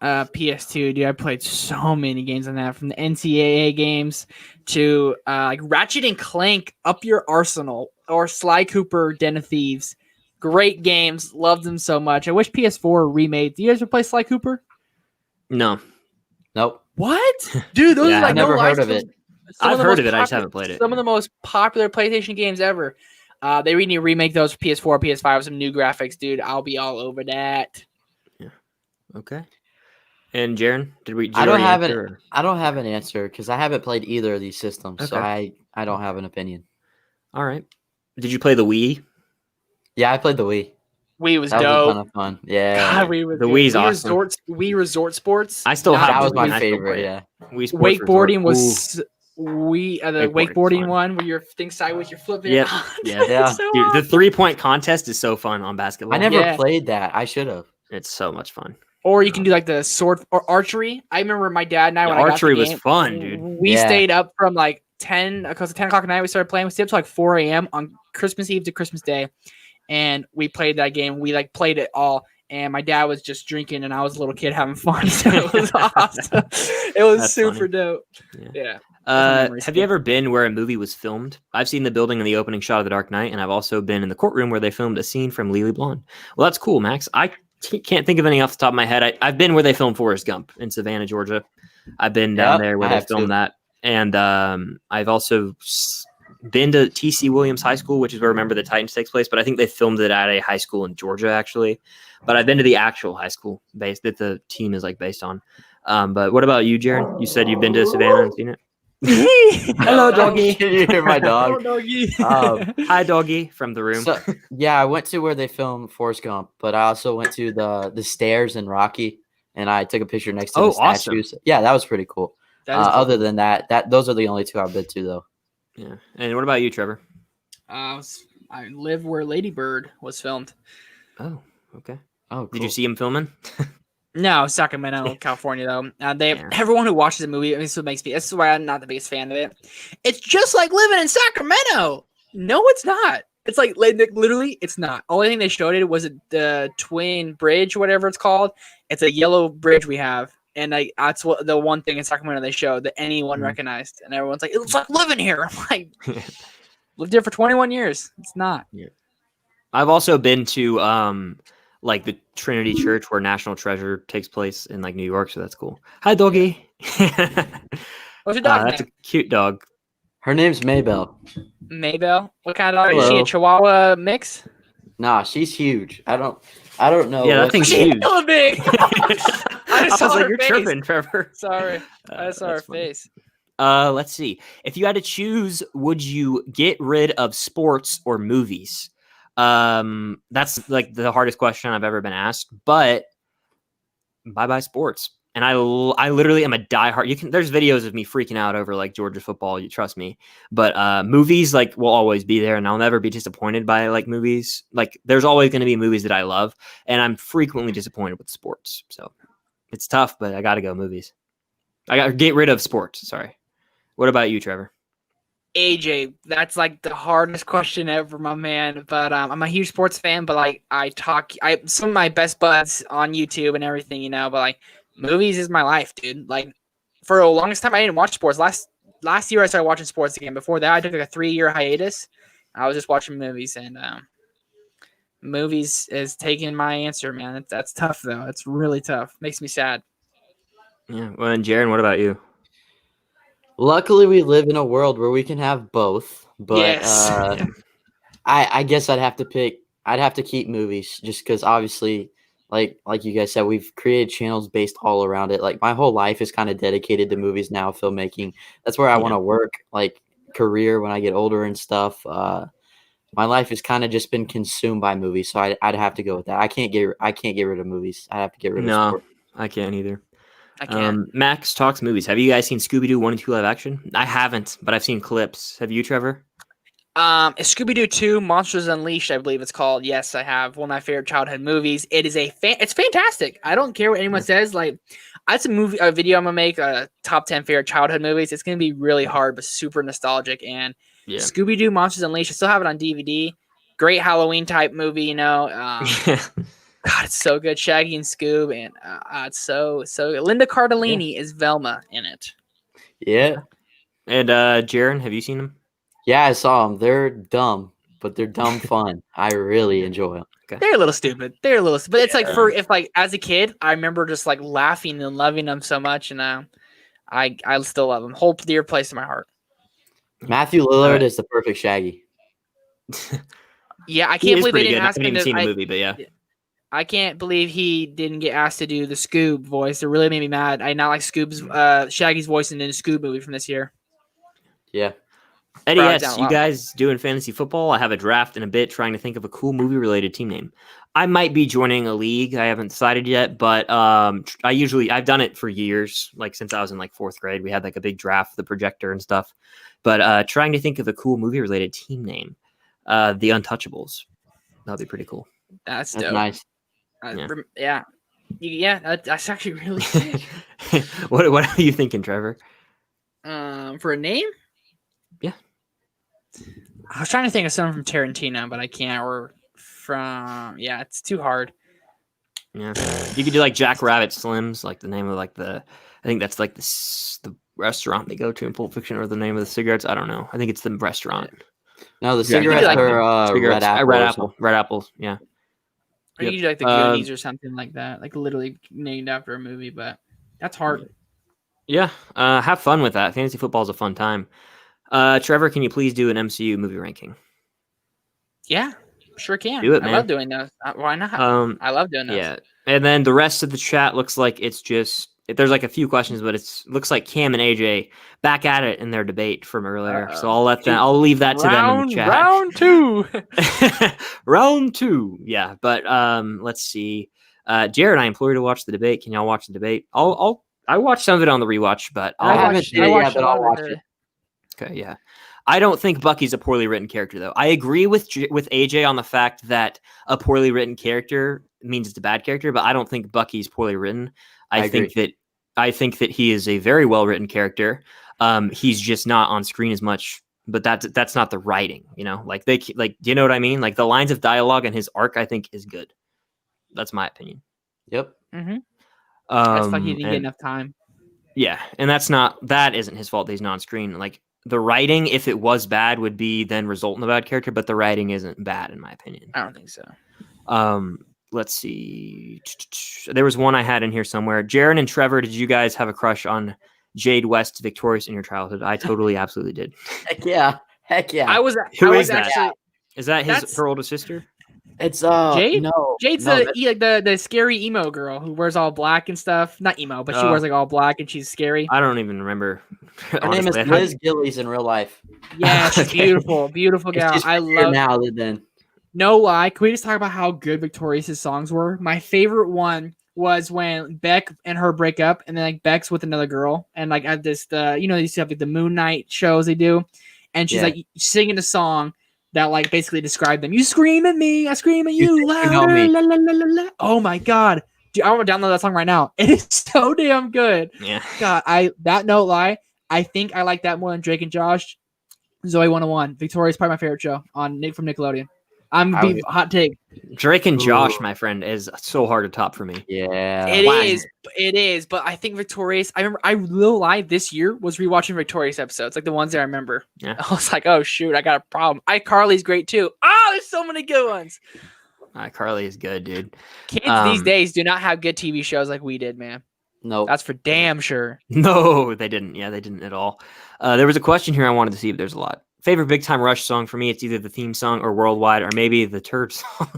PS2, dude. I played so many games on that, from the NCAA games to like Ratchet and Clank, Up Your Arsenal, or Sly Cooper, Den of Thieves. Great games, loved them so much. I wish PS4 remade. Do you guys ever play Sly Cooper? No, Nope. What, dude? Those Yeah, are like I've never no heard lies, of it. some I've the heard most of it. I just popular- haven't played it. Some of the most popular PlayStation games ever. They really need to remake those for PS4, PS5 with some new graphics, dude. I'll be all over that. Okay. And Jaren, did you I don't already have answer, an or- I don't have an answer because I haven't played either of these systems, so Okay. I don't have an opinion. All right. Did you play the Wii? Yeah, I played the Wii. Wii was That was a dope. ton of fun. Yeah, God, Wii was The good. Wii is Wii awesome. Wii Resort Sports. I still Not have that the was Wii, my and I still favorite. play it. Yeah, Wii Sports Wakeboarding Resort. was the Wakeboarding's wakeboarding fun. one where your thing sideways, you're flipping. Yep. it. Yeah. Yeah. So Dude, the awesome. 3-point contest is so fun on basketball. I never Yeah. played that. I should have. It's so much fun. Or you can do like the sword or archery. I remember my dad and I Yeah, when I got the archery was game, fun, dude. We Yeah. stayed up from like 10 because at 10 o'clock at night we started playing. We stayed up to like 4 a.m. on Christmas Eve to Christmas Day, and we played that game. We like played it all. And my dad was just drinking, and I was a little kid having fun. So it was awesome. It was That's super funny. dope. Yeah. Yeah. Have you ever been where a movie was filmed? I've seen the building in the opening shot of The Dark Knight, and I've also been in the courtroom where they filmed a scene from Legally Blonde. Well, that's cool, Max. I can't think of any off the top of my head. I've been where they filmed Forrest Gump in Savannah, Georgia. I've been down Yep, there where I they have filmed too. that. And I've also been to T.C. Williams High School, which is where Remember the Titans takes place, but I think they filmed it at a high school in Georgia, actually. But I've been to the actual high school base that the team is like based on. But what about you, Jaren? You said you've been to Savannah and seen it? Hello, doggy. Can you hear my dog? doggy. Hi, doggy, from the room. So, yeah, I went to where they filmed Forrest Gump, but I also went to the stairs in Rocky, and I took a picture next to Oh, the awesome. statues. Yeah, that was pretty cool. That is cool. Other than that, those are the only 2 I've been to, though. Yeah. And what about you, Trevor? I live where Lady Bird was filmed. Oh, okay. Oh, cool. Did you see him filming? No, Sacramento, California, though. Yeah. Everyone who watches the movie, this is what makes me. This is why I'm not the biggest fan of it. It's just like living in Sacramento. No, it's not. It's like literally, it's not. Only thing they showed it was the Twin Bridge, whatever it's called. It's a yellow bridge we have, and that's what the one thing in Sacramento they showed that anyone Mhm. recognized, and everyone's like, "It's like living here." I'm like, lived here for 21 years. It's not. I've also been to like the Trinity Church where National Treasure takes place in like New York, so that's cool. Hi, doggy. What's your dog's That's a name? cute dog. Her name's Maybell. Maybell. What kind of dog? Is she a Hello. Chihuahua mix? Nah, she's huge. I don't know. Yeah, that what- thing's She's huge. hella big. I was saw like, her you're face. tripping, Trevor. Sorry, I saw her That's funny. face. Let's see. If you had to choose, would you get rid of sports or movies? That's like the hardest question I've ever been asked. But bye sports. And I literally am a diehard. There's videos of me freaking out over like Georgia football. You trust me. But movies like will always be there, and I'll never be disappointed by like movies. Like there's always going to be movies that I love, and I'm frequently disappointed with sports. So it's tough, but I got to go movies. I got to get rid of sports. Sorry. What about you, Trevor? AJ, that's like the hardest question ever, my man. But I'm a huge sports fan, but like some of my best buds on YouTube and everything, you know. But like movies is my life, dude. Like for the longest time, I didn't watch sports. Last year, I started watching sports again. Before that, I took like a 3-year hiatus. I was just watching movies, and movies is taking my answer, man. That's tough though. It's really tough. Makes me sad. Yeah. Well, and Jaren, what about you? Luckily, we live in a world where we can have both. But Yes. I guess I'd have to keep movies just because obviously, like you guys said, we've created channels based all around it. Like my whole life is kind of dedicated to movies now, filmmaking. That's where I want to work, like career when I get older and stuff. My life has kind of just been consumed by movies, so I'd have to go with that. I can't get rid of movies. I have to get rid of sport. I can't either. I can't. Max talks movies. Have you guys seen Scooby-Doo 1 and 2 live action? I haven't, but I've seen clips. Have you, Trevor? Scooby-Doo 2, Monsters Unleashed, I believe it's called. Yes, I have. One of my favorite childhood movies. It is it's fantastic. I don't care what anyone says. Like, that's a video I'm gonna make. Top 10 favorite childhood movies. It's gonna be really hard, but super nostalgic. And Scooby-Doo, Monsters Unleashed. I still have it on DVD. Great Halloween type movie, you know. God, it's so good. Shaggy and Scoob, and it's so good. Linda Cardellini is Velma in it. Yeah. And Jaren, have you seen them? Yeah, I saw them. They're dumb, but they're dumb fun. I really enjoy them. Okay. They're a little stupid. But it's like as a kid, I remember just like laughing and loving them so much, and I still love them. Hold dear place in my heart. Matthew Lillard is the perfect Shaggy. Yeah, I can't believe they didn't ask him to. I haven't even seen the movie, but yeah. I can't believe he didn't get asked to do the Scoob voice. It really made me mad. I not like Shaggy's voice in the Scoob movie from this year. Yeah. Eddie, yes, you guys doing fantasy football? I have a draft in a bit trying to think of a cool movie-related team name. I might be joining a league. I haven't decided yet, but I've done it for years, like since I was in like 4th grade. We had like a big draft, the projector and stuff. But trying to think of a cool movie-related team name. The Untouchables. That'd be pretty cool. That's nice. That's actually really good. What are you thinking, Trevor? For a name? Yeah. I was trying to think of something from Tarantino, but I can't. Or from it's too hard. Yeah, you could do like Jack Rabbit Slims, like the name of like I think that's like the restaurant they go to in Pulp Fiction, or the name of the cigarettes. I don't know. I think it's the restaurant. No, the cigarettes are Red apples. Yeah. Or you do like the Goonies or something like that, like literally named after a movie. But that's hard. Yeah, have fun with that. Fantasy football is a fun time. Trevor, can you please do an MCU movie ranking? Yeah, sure can. Do it, man. I love doing those. Why not? I love doing those. Yeah, and then the rest of the chat looks like it's just there's like a few questions, but looks like Cam and AJ back at it in their debate from earlier. So I'll leave that to them in the chat. Round 2. Round 2. Yeah, but let's see. Jared, I implore you to watch the debate. Can y'all watch the debate? I watched some of it on the rewatch, but I'll watch it. Okay, yeah. I don't think Bucky's a poorly written character, though. I agree with AJ on the fact that a poorly written character means it's a bad character, but I don't think Bucky's poorly written. I think that he is a very well written character. He's just not on screen as much, but that's not the writing, you know. Like do you know what I mean? Like the lines of dialogue and his arc, I think, is good. That's my opinion. Yep. Mm-hmm. That's like he didn't get enough time. Yeah, and that isn't his fault that he's not on screen. Like the writing, if it was bad, would be then result in a bad character, but the writing isn't bad in my opinion. I don't think so. Let's see. There was one I had in here somewhere. Jaren and Trevor, did you guys have a crush on Jade West Victorious in your childhood? I totally, absolutely did. Heck yeah. Who is that? Is that her older sister? It's Jade. No, Jade's the scary emo girl who wears all black and stuff. Not emo, but she wears like all black and she's scary. I don't even remember. Her name is Liz Gillies in real life. Yeah, she's beautiful gal. I love now then. No lie. Can we just talk about how good Victorious' songs were? My favorite one was when Beck and her break up, and then like Beck's with another girl, and like at this they used to have like the Moon Night shows they do, and she's like singing a song that like basically described them. You scream at me, I scream at you louder. La, la, la, la, la. Oh my god, dude! I want to download that song right now. It is so damn good. Yeah. God, that no lie. I think I like that more than Drake and Josh. Zoe 101. Victoria's probably my favorite show on Nick from Nickelodeon. I'm gonna be hot take. Drake and Josh, my friend, is so hard to top for me. Yeah, it is. But I think Victorious. I remember I will lie. This year was rewatching Victorious episodes, like the ones that I remember. Yeah. I was like, oh shoot, I got a problem. iCarly's great too. Oh, there's so many good ones. Carly is good, dude. Kids these days do not have good TV shows like we did, man. No, that's for damn sure. No, they didn't. Yeah, they didn't at all. There was a question here I wanted to see, but there's a lot. Favorite Big Time Rush song for me, it's either the theme song or Worldwide, or maybe the Turd song.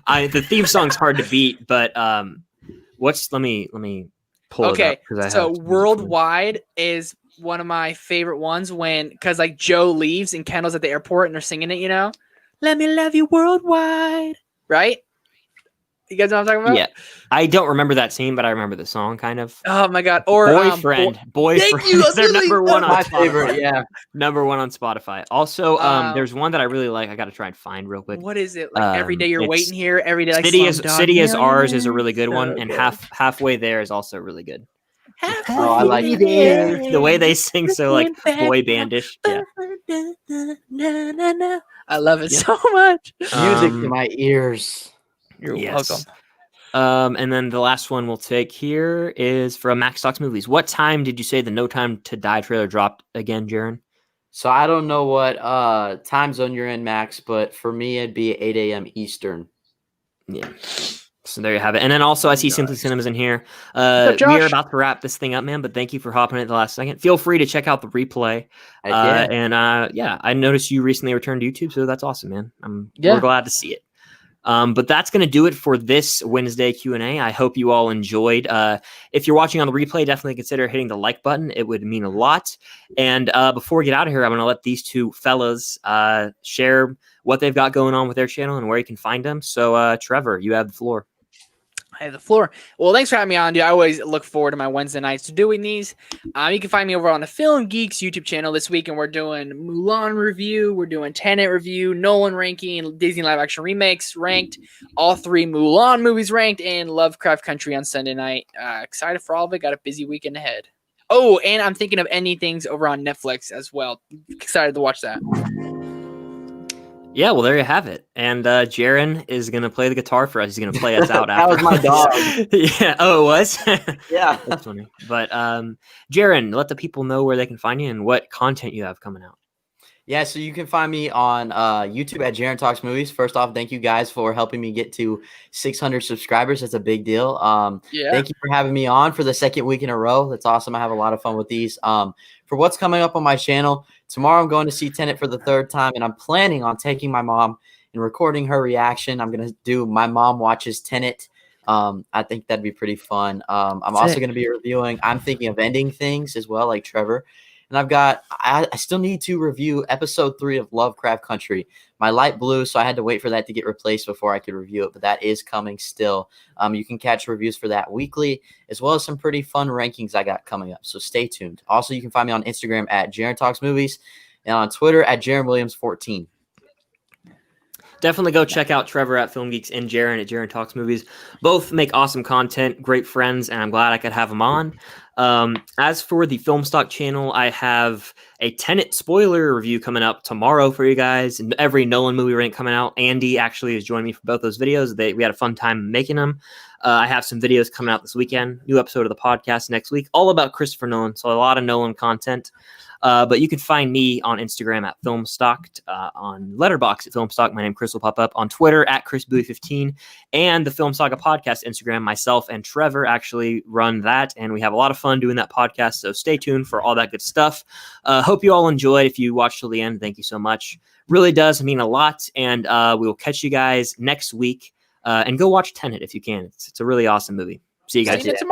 The theme song's hard to beat, but let me pull it up. So Worldwide is one of my favorite ones because like Joe leaves and Kendall's at the airport and they're singing it, Let me love you worldwide. Right? You guys know what I'm talking about? Yeah. I don't remember that scene, but I remember the song kind of. Oh my god. Or Boyfriend. Thank you. They're number one on my Spotify. favorite, yeah. Number one on Spotify. Also, there's one that I really like. I gotta try and find real quick. What is it? Like every day you're waiting here, every day like City is Ours is a really good one, and halfway there is also really good. I like it. The way they sing so like boy bandish. Yeah. I love it so much. Music to my ears. You're welcome. And then the last one we'll take here is from Max Talks Movies. What time did you say the No Time to Die trailer dropped again, Jaren? So I don't know what time zone you're in, Max, but for me it'd be 8 a.m. Eastern. Yeah. So there you have it. And then also I see Simply Cinemas in here. We are about to wrap this thing up, man, but thank you for hopping in at the last second. Feel free to check out the replay. I noticed you recently returned to YouTube, so that's awesome, man. We're glad to see it. But that's going to do it for this Wednesday Q&A. I hope you all enjoyed. If you're watching on the replay, definitely consider hitting the like button. It would mean a lot. And before we get out of here, I'm going to let these two fellas share what they've got going on with their channel and where you can find them. So, Trevor, you have the floor. I have the floor. Well, thanks for having me on, dude. I always look forward to my Wednesday nights to doing these. You can find me over on the Film Geeks YouTube channel this week, and we're doing Mulan review, we're doing Tennant review, Nolan ranking, Disney live action remakes ranked, all 3 Mulan movies ranked, and Lovecraft Country on Sunday night. Excited for all of it. Got a busy weekend ahead. Oh, and I'm thinking of ending things over on Netflix as well. Excited to watch that. Yeah, well, there you have it. And Jaren is going to play the guitar for us. He's going to play us out That after. was my dog. Yeah. Oh, it was? Yeah. That's funny. But Jaren, let the people know where they can find you and what content you have coming out. Yeah, so you can find me on YouTube at Jaren Talks Movies. First off, thank you guys for helping me get to 600 subscribers. That's a big deal. Thank you for having me on for the second week in a row. That's awesome. I have a lot of fun with these. For what's coming up on my channel, tomorrow I'm going to see Tennant for the 3rd time, and I'm planning on taking my mom and recording her reaction. I'm going to do My Mom Watches Tennant. I think that'd be pretty fun. I'm also going to be reviewing, I'm thinking of ending things as well, like Trevor. And I still need to review episode 3 of Lovecraft Country. My light blew, so I had to wait for that to get replaced before I could review it, but that is coming still. You can catch reviews for that weekly, as well as some pretty fun rankings I got coming up, so stay tuned. Also, you can find me on Instagram at Jaren Talks Movies and on Twitter at Jaren Williams 14. Definitely go check out Trevor at Film Geeks and Jaren at Jaren Talks Movies. Both make awesome content, great friends, and I'm glad I could have them on. As for the Film Stock channel, I have a Tenet spoiler review coming up tomorrow for you guys, and every Nolan movie rank coming out. Andy actually is joining me for both those videos. We had a fun time making them. I have some videos coming out this weekend, new episode of the podcast next week, all about Christopher Nolan, so a lot of Nolan content. But you can find me on Instagram at Filmstocked, on Letterboxd at Filmstock. My name Chris will pop up on Twitter at ChrisBowie15, and the Film Saga podcast Instagram. Myself and Trevor actually run that, and we have a lot of fun doing that podcast. So stay tuned for all that good stuff. Hope you all enjoyed. If you watched till the end, thank you so much. Really does mean a lot, and we will catch you guys next week. And go watch Tenet if you can. It's a really awesome movie. See you guys.